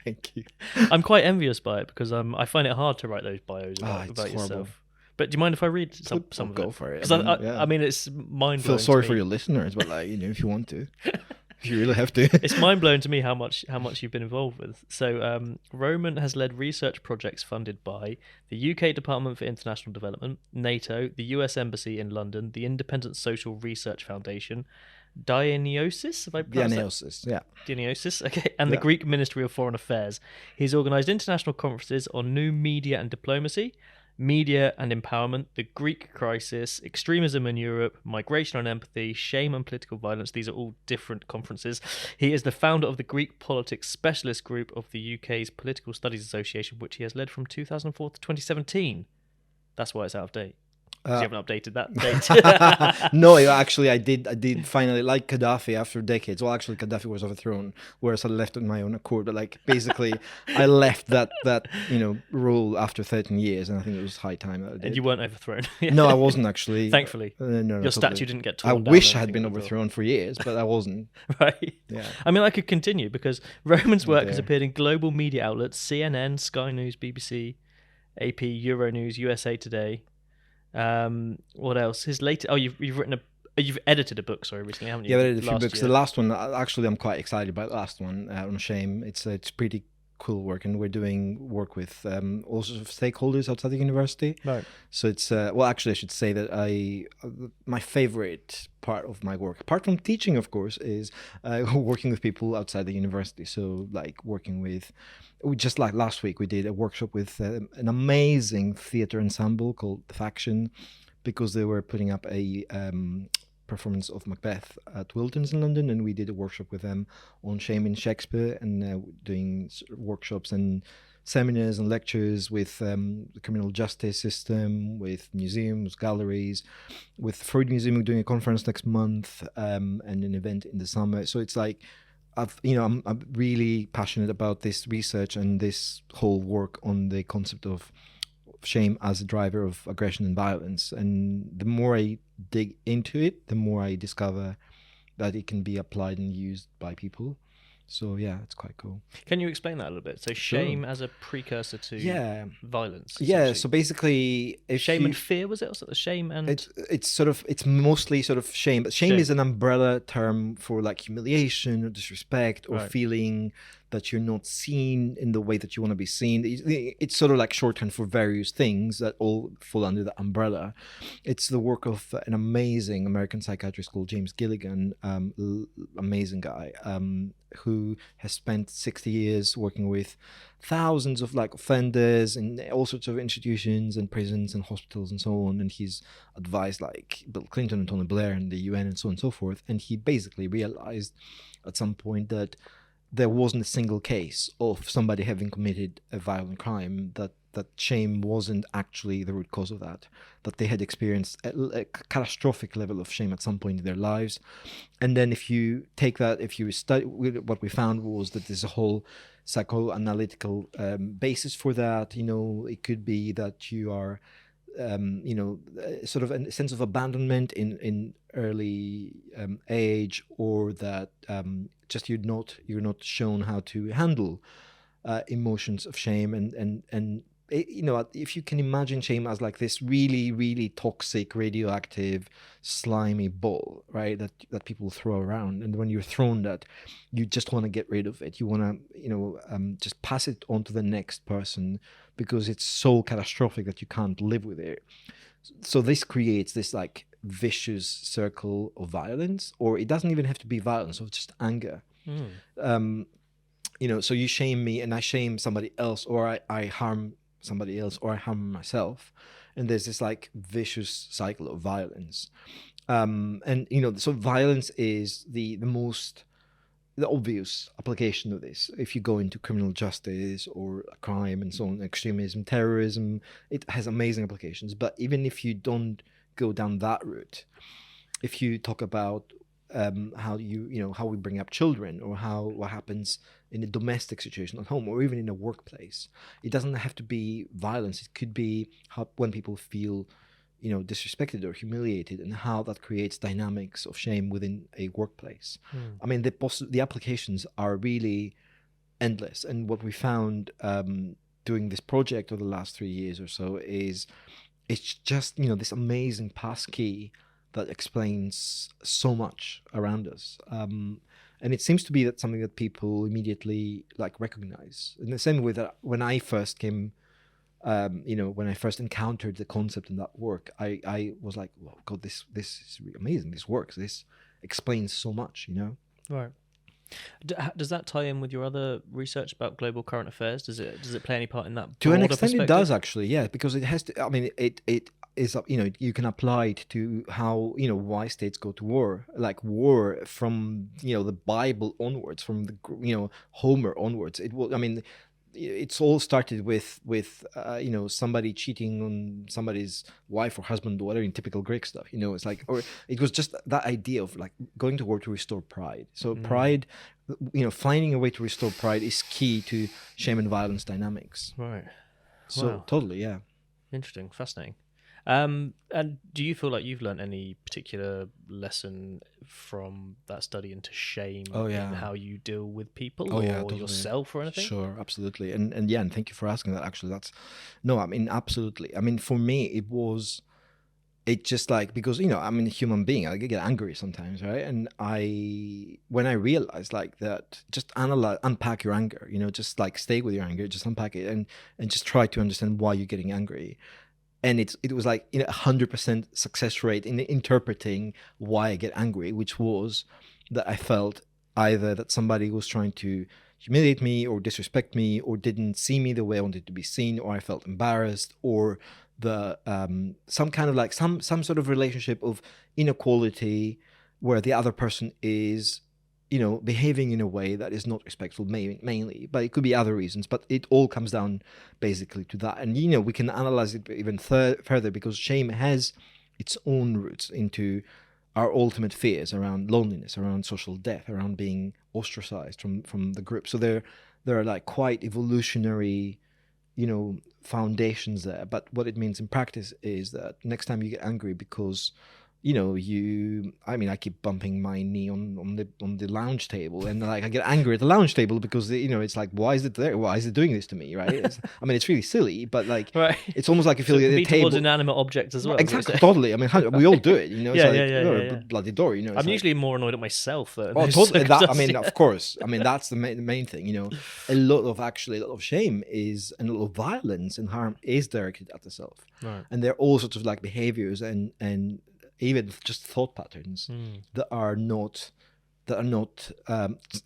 Thank you. I'm quite envious by it, because I find it hard to write those bios about horrible. yourself. But do you mind if I read some of it? Go for it. Because I mean, it's mind blowing. Feel sorry for your listeners, but like, if you want to, if you really have to. It's mind blowing to me how much you've been involved with. So Roman has led research projects funded by the UK Department for International Development, NATO, the US Embassy in London, the Independent Social Research Foundation, Dionysos, if I pronounce Dionysos, okay, and the Greek Ministry of Foreign Affairs. He's organised international conferences on new media and diplomacy, media and empowerment, the Greek crisis, extremism in Europe, migration and empathy, shame and political violence. These are all different conferences. He is the founder of the Greek Politics Specialist Group of the UK's Political Studies Association, which he has led from 2004 to 2017. That's why it's out of date. You haven't updated that date. No, actually, I did finally, like Gaddafi after decades. Well, actually, Gaddafi was overthrown, whereas I left on my own accord. But like, basically, I left that role after 13 years, and I think it was high time that I did. And you weren't overthrown. No, I wasn't actually. Thankfully, no, your statue didn't get torn down. I wish I had been overthrown for years, but I wasn't. Right. Yeah. I mean, I could continue, because Roman's work has appeared in global media outlets: CNN, Sky News, BBC, AP, Euronews, USA Today. What else? His latest. Oh, you've edited a book, recently, haven't you? Yeah, I edited a few books. The last one, actually, I'm quite excited about the last one, on shame. It's pretty cool work, and we're doing work with all sorts of stakeholders outside the university. Right. So it's actually, I should say that my favorite part of my work, apart from teaching, of course, is working with people outside the university. So like working with, just like last week, we did a workshop with an amazing theatre ensemble called The Faction, because they were putting up a performance of Macbeth at Wilton's in London, and we did a workshop with them on shame in Shakespeare, and doing workshops and seminars and lectures with the criminal justice system, with museums, galleries, with Freud Museum. We're doing a conference next month, and an event in the summer. So it's like, I'm really passionate about this research and this whole work on the concept of shame as a driver of aggression and violence. And the more I dig into it, the more I discover that it can be applied and used by people. So yeah, it's quite cool. Can you explain that a little bit? So shame as a precursor to violence. Yeah. So basically, shame and fear, was it? Also shame and it's mostly sort of shame, but shame is an umbrella term for like humiliation or disrespect or feeling that you're not seen in the way that you want to be seen. It's sort of like shorthand for various things that all fall under the umbrella. It's the work of an amazing American psychiatrist called James Gilligan, amazing guy, who has spent 60 years working with thousands of like offenders in all sorts of institutions and prisons and hospitals and so on. And he's advised like Bill Clinton and Tony Blair and the UN and so on and so forth. And he basically realized at some point that there wasn't a single case of somebody having committed a violent crime that shame wasn't actually the root cause of that they had experienced a catastrophic level of shame at some point in their lives. And then if you take that, if you study, what we found was that there's a whole psychoanalytical basis for that. It could be that you are sort of a sense of abandonment in early age, or that just you're not shown how to handle emotions of shame, and if you can imagine shame as like this really, really toxic, radioactive, slimy ball, right? That people throw around, and when you're thrown that, you just want to get rid of it. You want to, just pass it on to the next person because it's so catastrophic that you can't live with it. So this creates this like vicious circle of violence, or it doesn't even have to be violence, or just anger. So you shame me, and I shame somebody else, or I harm somebody else, or I harm myself, and there's this like vicious cycle of violence. So violence is the obvious application of this. If you go into criminal justice or crime and so on, extremism, terrorism, it has amazing applications. But even if you don't go down that route, if you talk about how we bring up children, or what happens in a domestic situation at home, or even in a workplace, it doesn't have to be violence. It could be when people feel disrespected or humiliated, and how that creates dynamics of shame within a workplace. I mean, the applications are really endless. And what we found doing this project over the last 3 years or so is it's just this amazing passkey that explains so much around us. And it seems to be that something that people immediately like recognize. In the same way that when I first came, when I first encountered the concept in that work, I was like, "Wow, God, this is really amazing. This works. This explains so much." Right. Does that tie in with your other research about global current affairs? Does it play any part in that? To an extent, it does actually. Yeah, because it has to. I mean, it is, you can apply it to how, why states go to war, like war from, the Bible onwards, from the, Homer onwards. It's all started with somebody cheating on somebody's wife or husband or whatever, in typical Greek stuff. It's like, or it was just that idea of like going to war to restore pride. So pride, finding a way to restore pride is key to shame and violence dynamics. Right. So Wow. totally, yeah. Interesting, fascinating. And do you feel like you've learned any particular lesson from that study into shame in how you deal with people or totally. yourself or anything? Sure, absolutely. And thank you for asking that. Actually, absolutely. I mean, for me, it just like, because, I'm a human being, I get angry sometimes, right? And when I realized like that, just unpack your anger, just like stay with your anger, just unpack it and just try to understand why you're getting angry. And it was like 100% success rate in interpreting why I get angry, which was that I felt either that somebody was trying to humiliate me or disrespect me, or didn't see me the way I wanted to be seen, or I felt embarrassed, or the some kind of like some sort of relationship of inequality where the other person is behaving in a way that is not respectful, mainly, but it could be other reasons. But it all comes down basically to that. And, we can analyze it even further, because shame has its own roots into our ultimate fears around loneliness, around social death, around being ostracized from the group. So there are like quite evolutionary, foundations there. But what it means in practice is that next time you get angry because I keep bumping my knee on the lounge table, and like I get angry at the lounge table because it's like, why is it there? Why is it doing this to me? Right? It's really silly, but like, right. It's almost like you feel at the table. Towards inanimate objects as well. Exactly, totally. I mean, we all do it. Yeah. Bloody door. I'm usually more annoyed at myself. Totally. Of course. I mean, that's the main thing. A lot of shame is, and a lot of violence and harm is directed at the self, right. And there are all sorts of like behaviors and even just thought patterns that are not I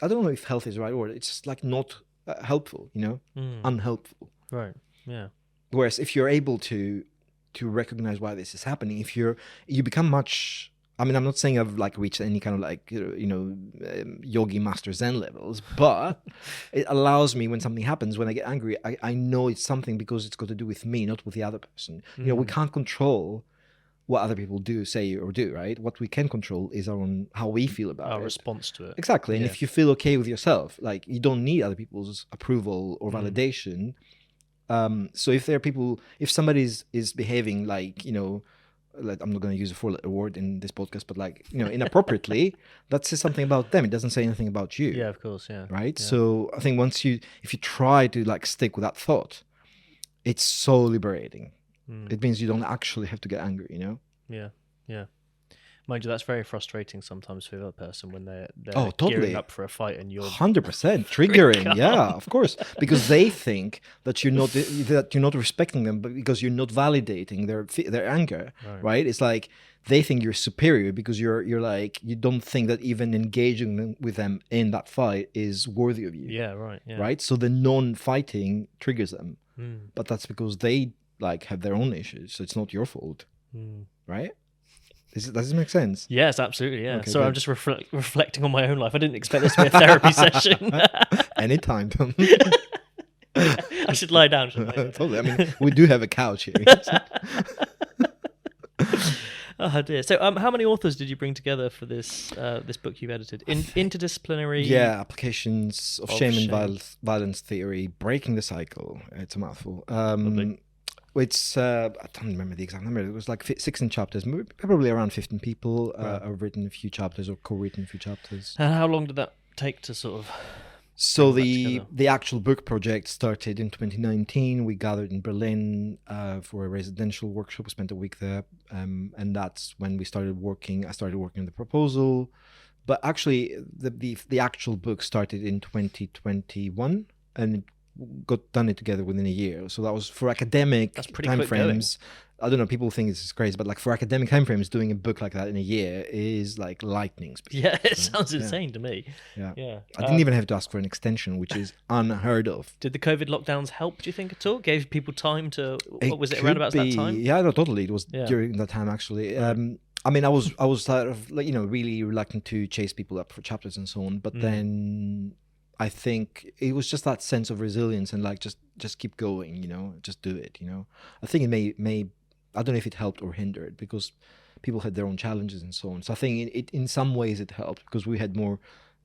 don't know if healthy is the right word. It's just like not helpful, unhelpful. Right. Yeah. Whereas if you're able to recognize why this is happening, if you become much, I'm not saying I've like reached any kind of like, yogi master Zen levels, but it allows me, when something happens, when I get angry, I know it's something because it's got to do with me, not with the other person. We can't control what other people do, say, or do, right? What we can control is how we feel about it. Our response to it. Exactly. And if you feel okay with yourself, like you don't need other people's approval or validation, So if there are people, if somebody is behaving like, like, I'm not going to use a 4-letter word in this podcast, but like, inappropriately, that says something about them. It doesn't say anything about you. Yeah, of course. Yeah. Right. Yeah. So I think if you try to like stick with that thought, it's so liberating. It means you don't actually have to get angry, Yeah. Yeah. Mind you, that's very frustrating sometimes for the other person when they're totally gearing up for a fight and you're 100% triggering. Yeah, of course, because they think that you're not respecting them, but because you're not validating their anger, right? It's like they think you're superior because you're like, you don't think that even engaging with them in that fight is worthy of you. Yeah, right. Yeah. Right. So the non-fighting triggers them, but that's because they like have their own issues. So it's not your fault, right? Does this make sense? Yes, absolutely. Yeah. Okay, so good. I'm just reflecting on my own life. I didn't expect this to be a therapy session. Anytime, Tom. I should lie down, shouldn't I? Totally. I mean, we do have a couch here. Oh dear. So, how many authors did you bring together for this book you've edited? Interdisciplinary. Yeah, applications of shame and violence theory, breaking the cycle. It's a mouthful. It's I don't remember the exact number. It was like 16 chapters, probably around 15 people have written a few chapters or co-written a few chapters. And how long did that take to sort of? So the actual book project started in 2019. We gathered in Berlin for a residential workshop. We spent a week there, and that's when we started working. I started working on the proposal, but actually the actual book started in 2021, and got done it together within a year. So that was for academic timeframes. I don't know, people think this is crazy, but like for academic timeframes, doing a book like that in a year is like lightning speed. Yeah, it sounds insane to me. Yeah. I didn't even have to ask for an extension, which is unheard of. Did the COVID lockdowns help, do you think, at all? Gave people time to, was it around about that time? Yeah, no, totally. It was during that time, actually. I mean, I was sort of like, really reluctant to chase people up for chapters and so on, but then I think it was just that sense of resilience and like just keep going, just do it, I think it may I don't know if it helped or hindered because people had their own challenges and so on. So I think it in some ways it helped because we had more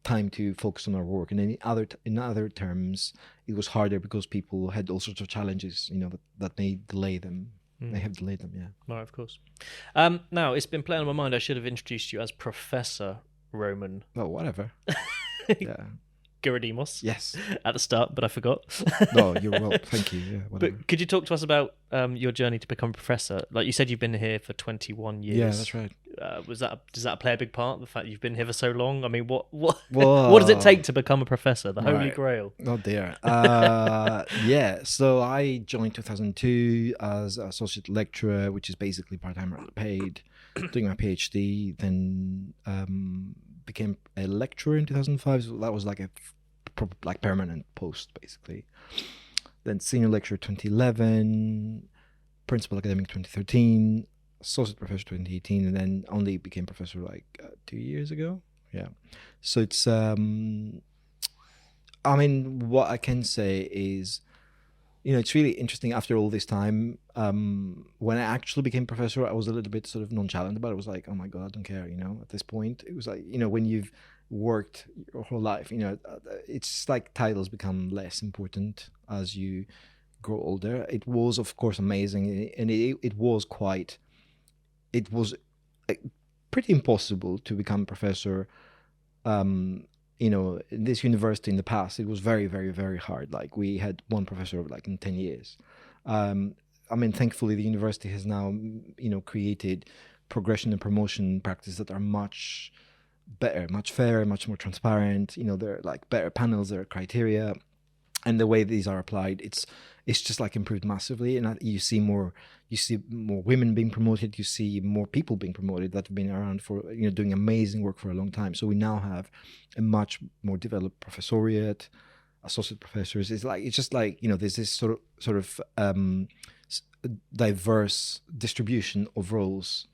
time to focus on our work, and in other terms it was harder because people had all sorts of challenges, that may delay them. May have delayed them. Yeah. Right, of course. Now it's been playing on my mind. I should have introduced you as Professor Roman. Oh, whatever. Yeah. Gerodimos. Yes. At the start, but I forgot. No, you're well. Thank you. Yeah, whatever. But could you talk to us about your journey to become a professor? Like you said, you've been here for 21 years. Yeah, that's right. Does that play a big part? The fact you've been here for so long. I mean, what what does it take to become a professor? The Holy Grail. Oh dear. Yeah. So I joined 2002 as associate lecturer, which is basically part-time paid, doing my PhD. Then became a lecturer in 2005. So that was like a permanent post, basically. Then senior lecturer 2011, principal academic 2013, associate professor 2018, and then only became professor like 2 years ago. Yeah. So it's I mean, what I can say is, it's really interesting after all this time. When I actually became professor, I was a little bit sort of nonchalant about it. I was like, oh my God, I don't care, at this point. It was like, when you've worked your whole life, it's like titles become less important as you grow older. It was, of course, amazing. And it was pretty impossible to become a professor. In this university in the past, it was very, very, very hard. Like we had one professor in 10 years. I mean, thankfully, the university has now, created progression and promotion practices that are much better, much fairer, much more transparent. There are like better panels, there are criteria, and the way these are applied, it's just like improved massively. And you see more women being promoted, you see more people being promoted that have been around for, doing amazing work for a long time. So we now have a much more developed professoriate, associate professors. It's just like, there's this sort of diverse distribution of roles,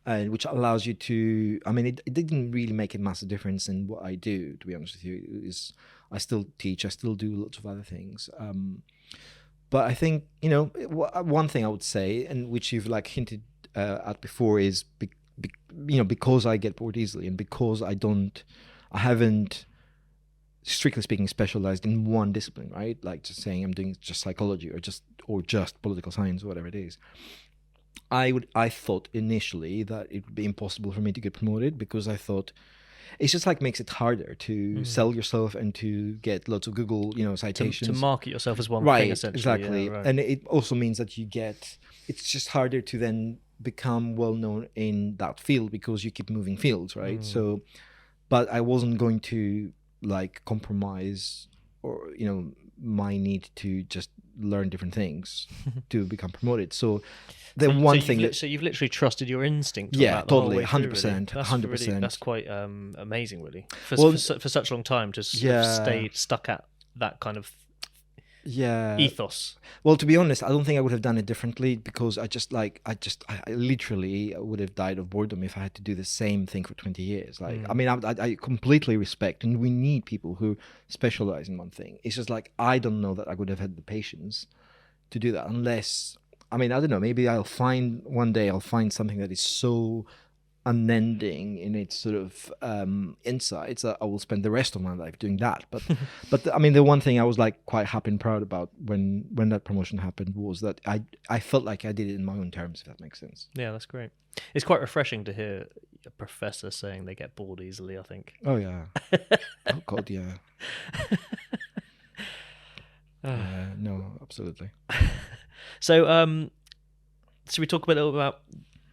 which allows you to, I mean, it didn't really make a massive difference in what I do, to be honest with you. I still teach, I still do lots of other things. But I think, one thing I would say, and which you've like hinted at before, is, because I get bored easily and because I haven't strictly speaking, specialized in one discipline, right? Like just saying I'm doing just psychology or just political science or whatever it is. I thought initially that it would be impossible for me to get promoted because I thought it's just like makes it harder to sell yourself and to get lots of Google, citations. To market yourself as one right, thing, essentially. Exactly. Yeah, right. And it also means that it's just harder to then become well known in that field because you keep moving fields, right? So, but I wasn't going to like compromise or, my need to just learn different things to become promoted. So you've literally trusted your instinct. Yeah, totally, 100%, 100%. That's quite amazing, really. For such a long time to have stayed stuck at that kind of ethos. Well, to be honest, I don't think I would have done it differently because I literally would have died of boredom if I had to do the same thing for 20 years. Like, I mean, I completely respect, and we need people who specialize in one thing. It's just like I don't know that I would have had the patience to do that unless. I mean, I don't know, maybe one day I'll find something that is so unending in its sort of insights that I will spend the rest of my life doing that. But I mean, the one thing I was like quite happy and proud about when that promotion happened was that I felt like I did it in my own terms, if that makes sense. Yeah, that's great. It's quite refreshing to hear a professor saying they get bored easily, I think. Oh, yeah. Oh, God, yeah. No, absolutely. So, should we talk a little about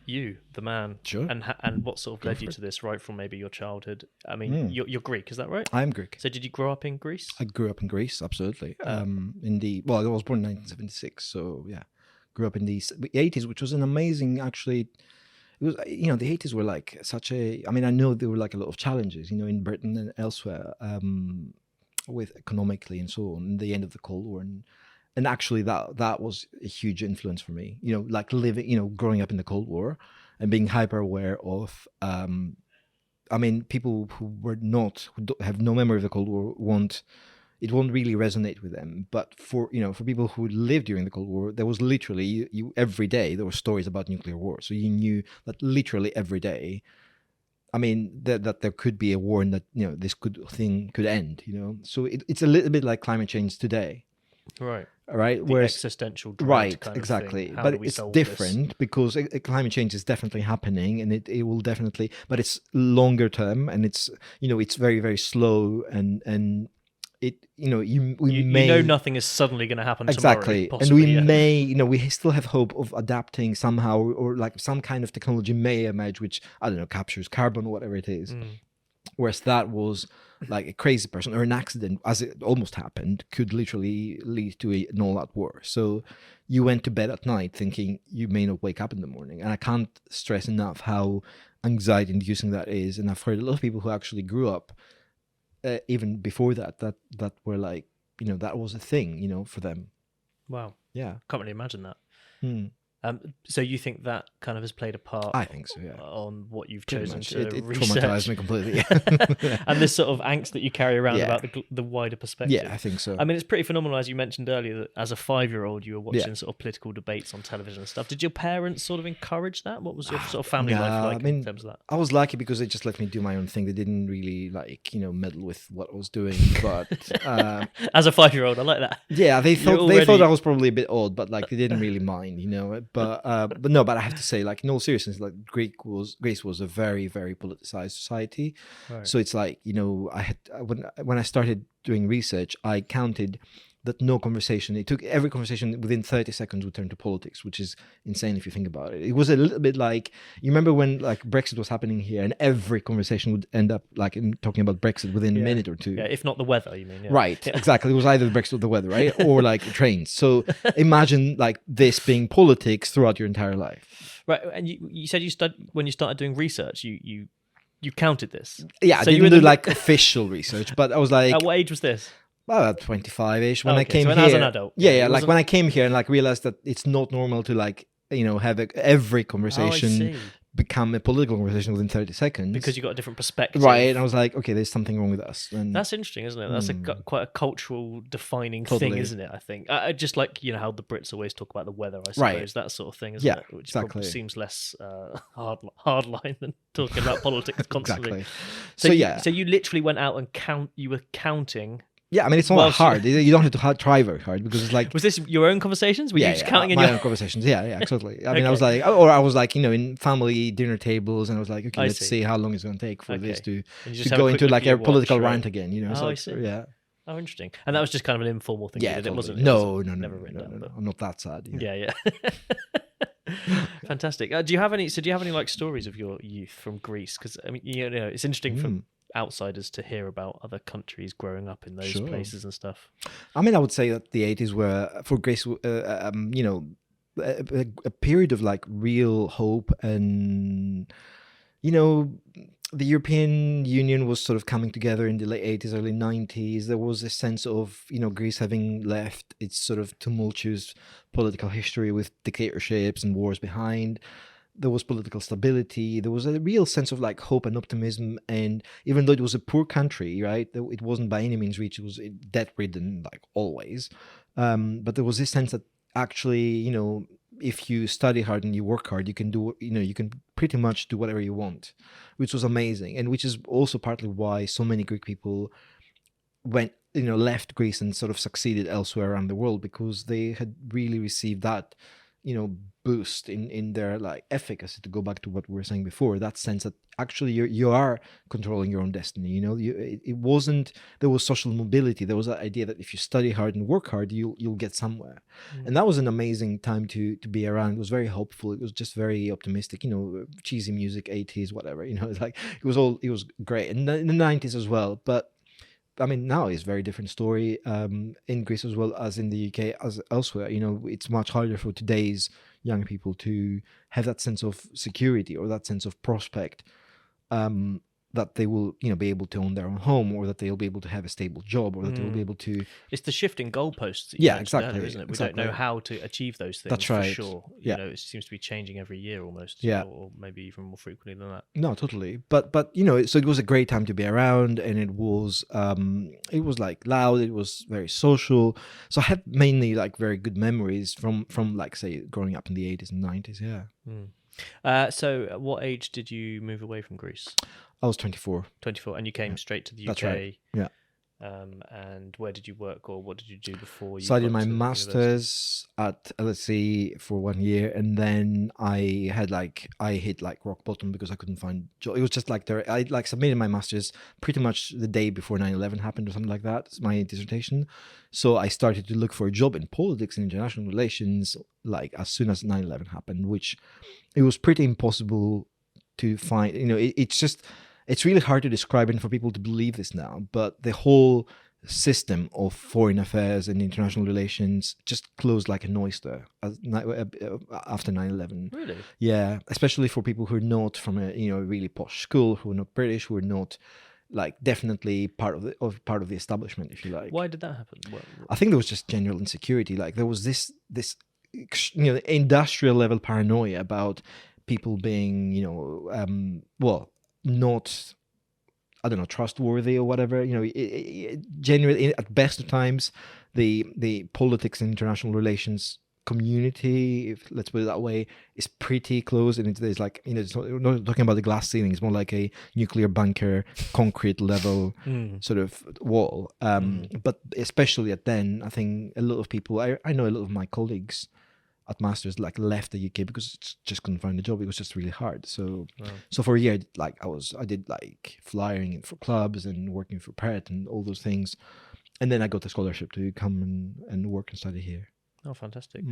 you, the man, sure, and what sort of led you to this, right from maybe your childhood? I mean, you're Greek, is that right? I'm Greek. So, did you grow up in Greece? I grew up in Greece, absolutely. I was born in 1976, so yeah, grew up in the 80s, which was an amazing, actually. It was, the 80s were like such a. I mean, I know there were like a lot of challenges, in Britain and elsewhere, with economically and so on. The end of the Cold War and actually that was a huge influence for me, like living, growing up in the Cold War and being hyper aware of, I mean, people who have no memory of the Cold War won't really resonate with them. But for people who lived during the Cold War, there was literally, every day there were stories about nuclear war. So you knew that literally every day, I mean, that there could be a war and that, this thing could end, So it's a little bit like climate change today. Right, the existential dread, right, kind exactly. Of thing. But it's different because climate change is definitely happening, and it will definitely, but it's longer term, and it's it's very, very slow, and it we may nothing is suddenly going to happen exactly tomorrow, and we may we still have hope of adapting somehow, or like some kind of technology may emerge which, I don't know, captures carbon or whatever it is. Whereas that was like a crazy person or an accident, as it almost happened, could literally lead to an all-out war. So you went to bed at night thinking you may not wake up in the morning. And I can't stress enough how anxiety-inducing that is. And I've heard a lot of people who actually grew up even before that were like, that was a thing, for them. Wow. Yeah. Can't really imagine that. So you think that kind of has played a part? I think so, yeah. On what you've chosen to it research. Traumatized me completely. Yeah. And this sort of angst that you carry around about the wider perspective. Yeah, I think so. I mean, it's pretty phenomenal, as you mentioned earlier, that as a 5-year-old you were watching sort of political debates on television and stuff. Did your parents sort of encourage that? What was your sort of family life like in terms of that? I was lucky because they just let me do my own thing. They didn't really meddle with what I was doing. But as a 5-year-old, I like that. Yeah, they thought I was probably a bit odd, but like they didn't really mind, But I have to say, like, in all seriousness, like Greece was a very, very politicized society. Right. So it's like, when I started doing research, I counted that no conversation, it took every conversation within 30 seconds would turn to politics, which is insane if you think about it. It was a little bit like, you remember when like Brexit was happening here and every conversation would end up like in talking about Brexit within a minute or two. Yeah, if not the weather, you mean. Yeah. Right, exactly. It was either Brexit or the weather, right? Or like trains. So imagine like this being politics throughout your entire life. Right, and you said when you started doing research, you counted this. Yeah, so I didn't do like official research, but I was like... At what age was this? Well, at 25-ish when I came here. As an adult. Yeah, like when I came here and like realized that it's not normal to like, have every conversation become a political conversation within 30 seconds. Because you got a different perspective. Right. And I was like, okay, there's something wrong with us. And that's interesting, isn't it? That's quite a cultural defining Totally. thing, isn't it? I think. Just like, how the Brits always talk about the weather, I suppose, Right. that sort of thing, isn't it? Which exactly. probably seems less hard line than talking about politics constantly. Exactly. So you literally went out and you were counting. Yeah, I mean, it's not hard. You don't have to try very hard because it's like... Was this your own conversations? Were you just counting in my your own conversations? Yeah, exactly. I mean, I was like, in family dinner tables, and I was like, okay, let's see how long it's going to take for this to go into like a political rant again, I see. Yeah. Oh, interesting. And that was just kind of an informal thing. Yeah, It wasn't. No. I'm not that sad. Yeah. Fantastic. Do you have any like stories of your youth from Greece? Because I mean, it's interesting from outsiders to hear about other countries growing up in those places and stuff. I mean, I would say that the 80s were for Greece, a period of like real hope, and the European Union was sort of coming together in the late 80s, early 90s. There was a sense of, Greece having left its sort of tumultuous political history with dictatorships and wars behind. There was political stability. There was a real sense of like hope and optimism. And even though it was a poor country, right, it wasn't by any means rich. It was debt-ridden, like always. But there was this sense that actually, if you study hard and you work hard, you can do, you can pretty much do whatever you want, which was amazing. And which is also partly why so many Greek people left Greece and sort of succeeded elsewhere around the world, because they had really received that, boost in their like efficacy, to go back to what we were saying before, that sense that actually you are controlling your own destiny. It wasn't, there was social mobility. There was that idea that if you study hard and work hard, you'll get somewhere. And that was an amazing time to be around. It was very hopeful. It was just very optimistic, cheesy music, 80s, whatever, it's like, it was great. And in the 90s as well. But I mean, now it's a very different story in Greece as well as in the UK, as elsewhere. It's much harder for today's young people to have that sense of security or that sense of prospect, that they will, be able to own their own home, or that they'll be able to have a stable job, or that they will be able to... It's the shifting goalposts. Exactly. Earlier, isn't it? We exactly. don't know how to achieve those things. That's right. For sure. It seems to be changing every year almost. Yeah. Or maybe even more frequently than that. No, totally. But so it was a great time to be around, and it was like loud. It was very social. So I have mainly like very good memories from like, say, growing up in the 80s and 90s. Yeah. So at what age did you move away from Greece? I was 24. 24, and you came straight to the UK. That's right. Yeah. And where did you work, or what did you do before you? So I did my master's at LSE for 1 year, and then I hit like rock bottom because I couldn't find job. It was just like I like submitted my master's pretty much the day before 9/11 happened or something like that. It's my dissertation. So I started to look for a job in politics and international relations like as soon as 9/11 happened, which it was pretty impossible to find. It's really hard to describe it for people to believe this now, but the whole system of foreign affairs and international relations just closed like an oyster after 9/11. Really? Yeah, especially for people who are not from a really posh school, who are not British, who are not like definitely part of the establishment, if you like. Well, why did that happen? I think there was just general insecurity. Like there was this industrial level paranoia about people being not, I don't know, trustworthy or whatever. Generally, at best of times, the politics and international relations community, if let's put it that way, is pretty close, and there's like we're not talking about the glass ceiling. It's more like a nuclear bunker, concrete level sort of wall. But especially at then, I think a lot of people, I know a lot of my colleagues at masters like left the UK because just couldn't find a job. It was just really hard. So so for a year, like I did like flying for clubs and working for Pret and all those things, and then I got a scholarship to come and work and study here. Oh, fantastic!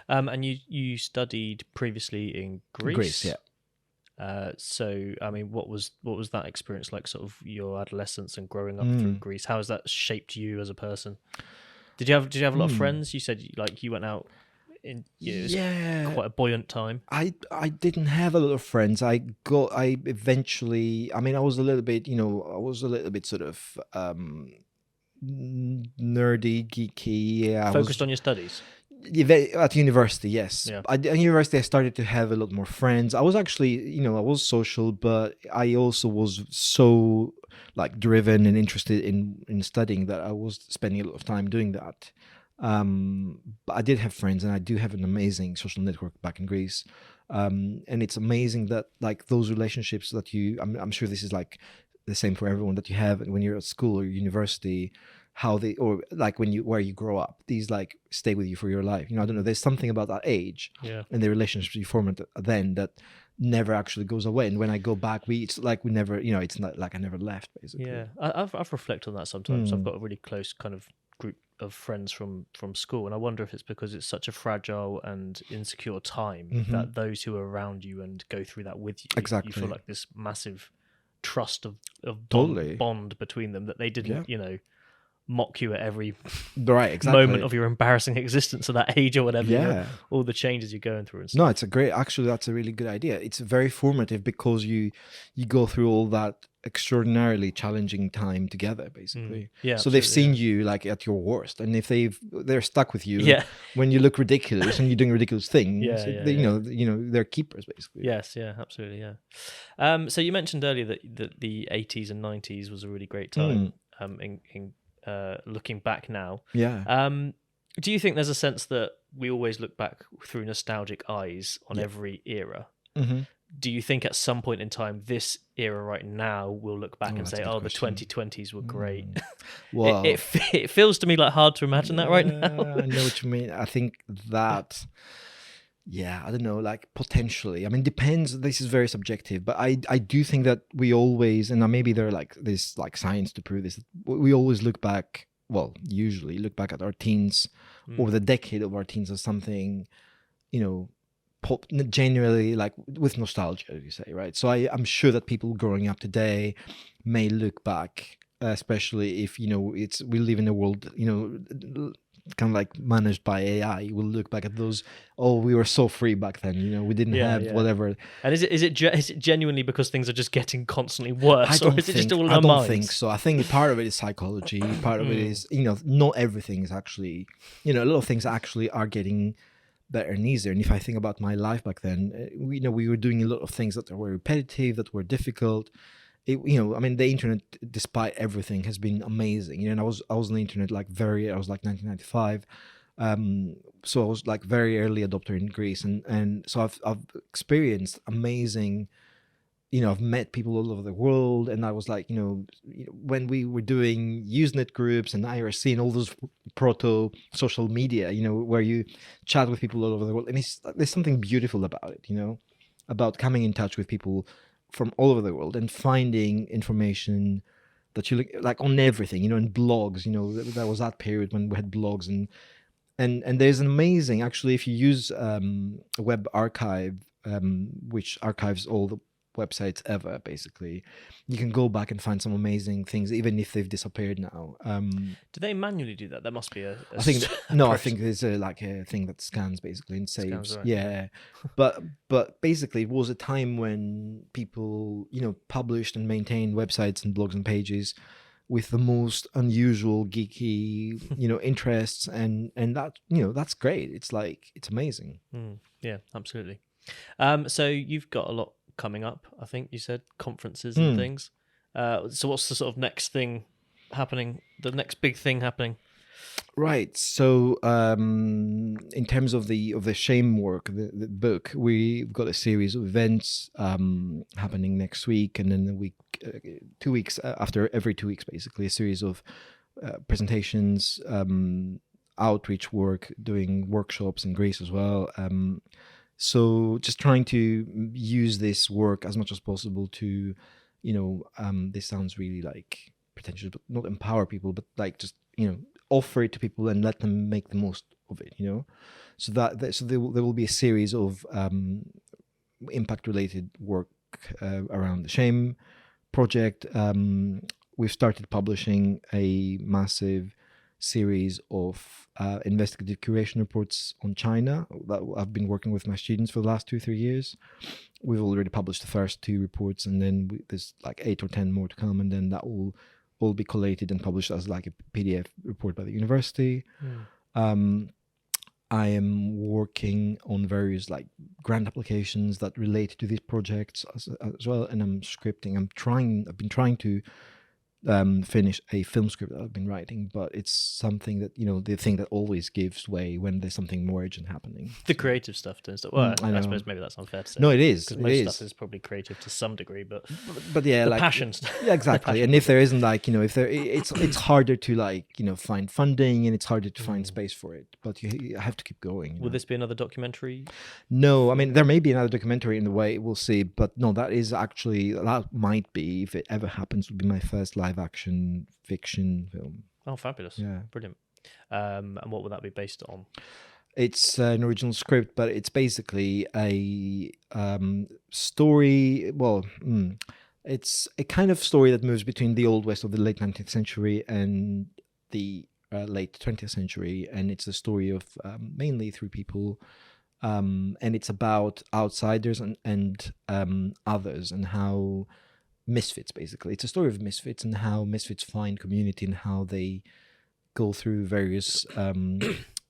And you studied previously in Greece. Greece, yeah. So I mean, what was that experience like? Sort of your adolescence and growing up through Greece. How has that shaped you as a person? Did you have a lot of friends? You said you went out. It was quite a buoyant time. I didn't have a lot of friends. I eventually, I mean, I was a little bit sort of nerdy, geeky. Focused on your studies? At university, yes. Yeah. At university, I started to have a lot more friends. I was actually, I was social, but I also was so like driven and interested in studying that I was spending a lot of time doing that. But I did have friends, and I do have an amazing social network back in Greece. And it's amazing that like those relationships that I'm sure this is like the same for everyone, that you have when you're at school or university, how they, or like where you grow up, these like stay with you for your life. I don't know, there's something about that age and the relationships you form then that never actually goes away. And when I go back, it's like we never, it's not like I never left, basically. Yeah, I've reflected on that sometimes. I've got a really close kind of group of friends from school, and I wonder if it's because it's such a fragile and insecure time that those who are around you and go through that with you, exactly, you feel like this massive trust of totally bond between them, that they didn't mock you at every moment of your embarrassing existence at that age or whatever. All the changes you're going through and stuff. No, it's that's a really good idea. It's very formative because you go through all that extraordinarily challenging time together, basically. So they've seen you like at your worst, and if they're stuck with you when you look ridiculous and you're doing ridiculous things, they're keepers, basically. Yes, absolutely, so you mentioned earlier that the 80s and 90s was a really great time. In looking back now, do you think there's a sense that we always look back through nostalgic eyes on every era? Do you think at some point in time, this era right now, we'll look back and say, the 2020s were great? Well, it feels to me like hard to imagine that right now. I know what you mean. I think that, I don't know, like potentially. I mean, depends. This is very subjective, but I do think that we always, and maybe there's like science to prove this, we always usually look back at our teens or the decade of our teens as something, genuinely like with nostalgia, as you say, right? So I'm sure that people growing up today may look back, especially if we live in a world kind of like managed by AI. We'll look back at those. Oh, we were so free back then. We didn't have whatever. And is it genuinely because things are just getting constantly worse, or is it just all in our minds? I don't think so. I think part of it is psychology. Part of it is not everything is actually a lot of things actually are getting better and easier. And if I think about my life back then, we were doing a lot of things that were repetitive, that were difficult. The internet, despite everything, has been amazing. And I was on the internet I was like 1995. So I was like very early adopter in Greece. And so I've experienced amazing, I've met people all over the world. And I was like, when we were doing Usenet groups and IRC and all those proto social media, where you chat with people all over the world. And there's something beautiful about it, about coming in touch with people from all over the world and finding information that you like on everything, and blogs, that was that period when we had blogs and there's an amazing, actually, if you use a web archive, which archives all the websites ever, basically, you can go back and find some amazing things, even if they've disappeared now. Do they manually do that? That must be I think I think there's a thing that scans basically and saves. Right. But basically, it was a time when people published and maintained websites and blogs and pages with the most unusual geeky interests, and that that's great. It's amazing. Yeah, absolutely. So you've got a lot coming up, I think you said, conferences and things. So what's the sort of next thing happening, the next big thing happening? Right. So in terms of the shame work, the book, we've got a series of events happening next week, and then the week 2 weeks after, every 2 weeks, basically a series of presentations, outreach work, doing workshops in Greece as well. So just trying to use this work as much as possible to, this sounds really like pretentious, but not empower people, but like just, offer it to people and let them make the most of it, So so there will be a series of impact-related work around the shame project. We've started publishing a massive series of investigative curation reports on China that I've been working with my students for the last 2-3 years. We've already published the first 2 reports, and then there's like 8 or 10 more to come, and then that will all be collated and published as like a PDF report by the university. I am working on various like grant applications that relate to these projects as well, and I'm scripting. I've been trying to finish a film script that I've been writing, but it's something that, the thing that always gives way when there's something more urgent happening. The creative stuff turns out. Well, I I suppose maybe that's unfair to say. No, it is. Because most stuff is probably creative to some degree, but yeah, the like passion. Yeah, exactly. And if there isn't like, if there, it's harder to like, find funding, and it's harder to find space for it. But you have to keep going. Will this be another documentary? No, I mean, there may be another documentary in the way, we'll see. But no, that might be, if it ever happens, would be my first live action fiction film. Oh, fabulous. Yeah. Brilliant. And what would that be based on? It's an original script, but it's basically a story. Well, it's a kind of story that moves between the Old West of the late 19th century and the late 20th century. And it's a story of mainly three people. And it's about outsiders and others, and how misfits, basically. It's a story of misfits and how misfits find community and how they go through various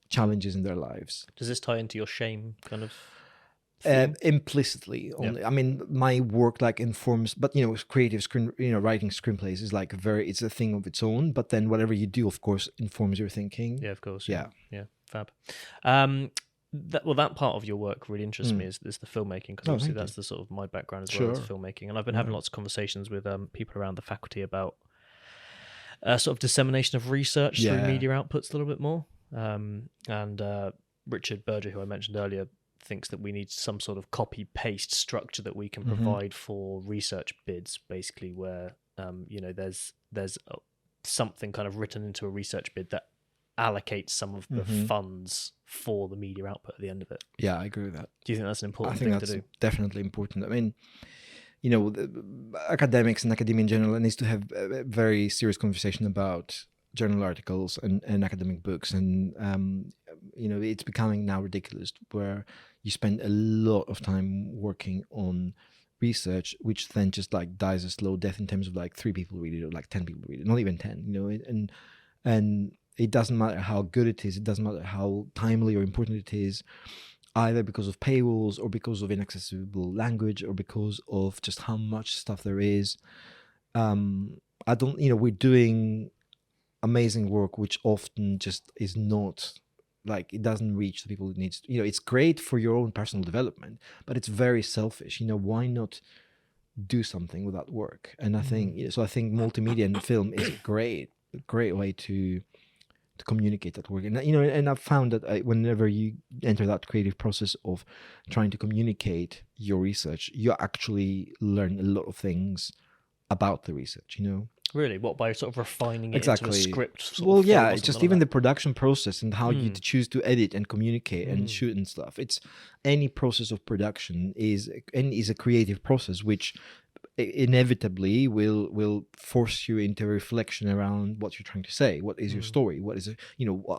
challenges in their lives. Does this tie into your shame kind of implicitly only? I mean, my work like informs, but creative writing screenplays is like it's a thing of its own, but then whatever you do, of course, informs your thinking. Yeah, of course. Yeah Fab. That part of your work really interests me is the filmmaking, because obviously that's the sort of my background as well as filmmaking, and I've been having lots of conversations with people around the faculty about sort of dissemination of research through media outputs a little bit more. And Richard Berger, who I mentioned earlier, thinks that we need some sort of copy-paste structure that we can provide for research bids, basically, where there's something kind of written into a research bid that allocates some of the funds for the media output at the end of it. Yeah, I agree with that. Do you think that's an important thing to do? I think that's definitely important. I mean, academics and academia in general needs to have a very serious conversation about journal articles and academic books, and it's becoming now ridiculous where you spend a lot of time working on research which then just like dies a slow death in terms of like 3 people read it or like 10 people read it, not even 10, and it doesn't matter how good it is, it doesn't matter how timely or important it is, either because of paywalls or because of inaccessible language or because of just how much stuff there is. We're doing amazing work which often just is not like, it doesn't reach the people it needs to. It's great for your own personal development, but it's very selfish. Why not do something with that work? And I think multimedia and film is a great way to communicate that work. And I've found that whenever you enter that creative process of trying to communicate your research, you actually learn a lot of things about the research. Really? What, by sort of refining it into a script? Well, yeah, it's just even the production process and how you choose to edit and communicate and shoot and stuff. It's any process of production is a creative process which inevitably will force you into a reflection around what you're trying to say. What is your story? What is it?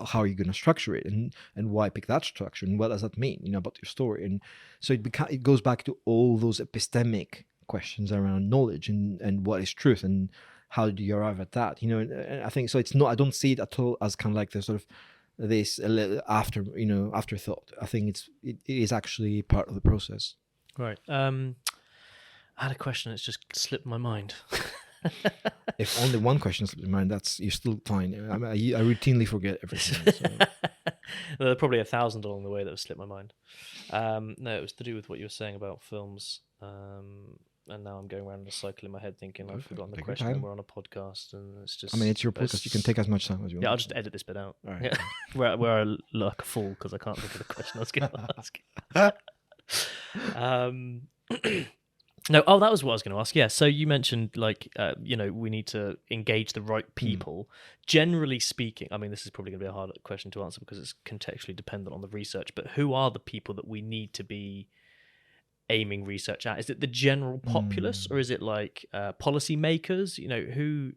How are you going to structure it, and why pick that structure, and what does that mean? About your story, and so it goes back to all those epistemic questions around knowledge and what is truth and how do you arrive at that? And I think so. It's not. I don't see it at all as kind of like the sort of this afterthought. I think it is actually part of the process. Right. I had a question that's just slipped my mind. If only one question slipped your mind, you're still fine. I routinely forget everything. So. There are probably 1,000 along the way that have slipped my mind. No, it was to do with what you were saying about films. And now I'm going around in a cycle in my head thinking I've forgotten the question and we're on a podcast and it's just... I mean, it's your podcast. You can take as much time as you want. Yeah, I'll just edit this bit out. All right. Yeah. where I look like a fool because I can't think of the question I was going to ask. That was what I was going to ask. Yeah, so you mentioned we need to engage the right people. Generally speaking, I mean, this is probably going to be a hard question to answer because it's contextually dependent on the research, but who are the people that we need to be aiming research at? Is it the general populace or is it like policy makers? Who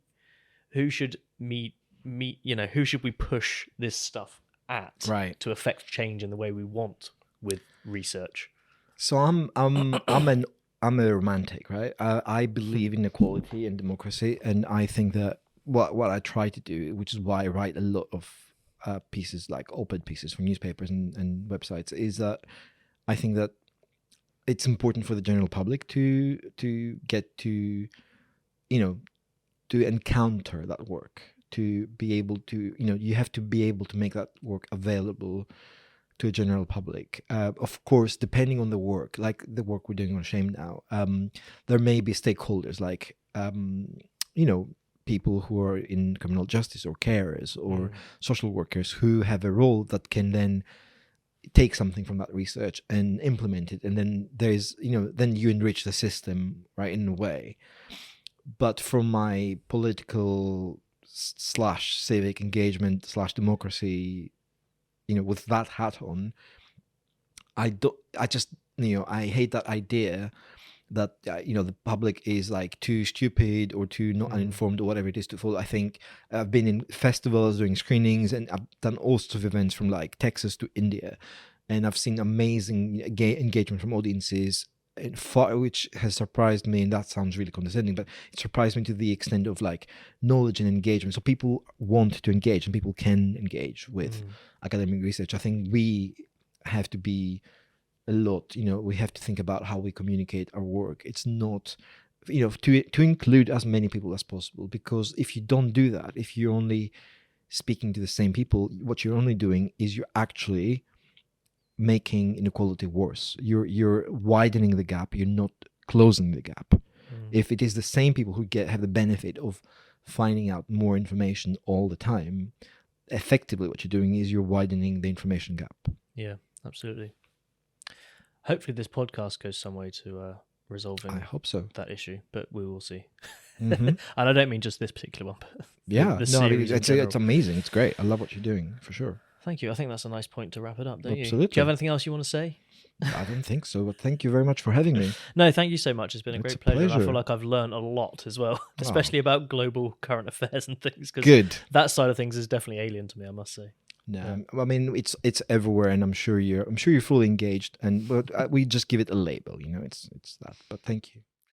should who should we push this stuff at to affect change in the way we want with research? So I'm a romantic, right? I believe in equality and democracy, and I think that what I try to do, which is why I write a lot of pieces, like op-ed pieces for newspapers and websites, is that I think that it's important for the general public to get to, to encounter that work, to be able to, you have to be able to make that work available to a general public. Of course, depending on the work, like the work we're doing on Shame now, there may be stakeholders like, people who are in criminal justice or carers or social workers who have a role that can then take something from that research and implement it. And then there's, then you enrich the system, right, in a way. But from my political / civic engagement / democracy, with that hat on, I hate that idea that, the public is like too stupid or too not uninformed or whatever it is to follow. I think I've been in festivals doing screenings, and I've done all sorts of events from like Texas to India, and I've seen amazing engagement from audiences, which has surprised me, and that sounds really condescending, but it surprised me to the extent of like knowledge and engagement. So people want to engage, and people can engage with academic research. I think we have to be a lot, we have to think about how we communicate our work. It's not, to include as many people as possible, because if you don't do that, if you're only speaking to the same people, what you're only doing is you're actually making inequality worse. You're widening the gap, you're not closing the gap. If it is the same people who have the benefit of finding out more information all the time, effectively what you're doing is you're widening the information gap. Yeah, absolutely. Hopefully this podcast goes some way to resolving I hope so. that issue, but we will see. And I don't mean just this particular one, but it's amazing. It's great. I love what you're doing, for sure. Thank you. I think that's a nice point to wrap it up, don't Absolutely. you? Do you have anything else you want to say? I don't think so, but thank you very much for having me. No, thank you so much. It's been a great pleasure. pleasure. I feel like I've learned a lot as well, especially about global current affairs and things. Good. That side of things is definitely alien to me, I must say. No, I mean it's everywhere, and I'm sure you're fully engaged. But we just give it a label, it's that. But thank you.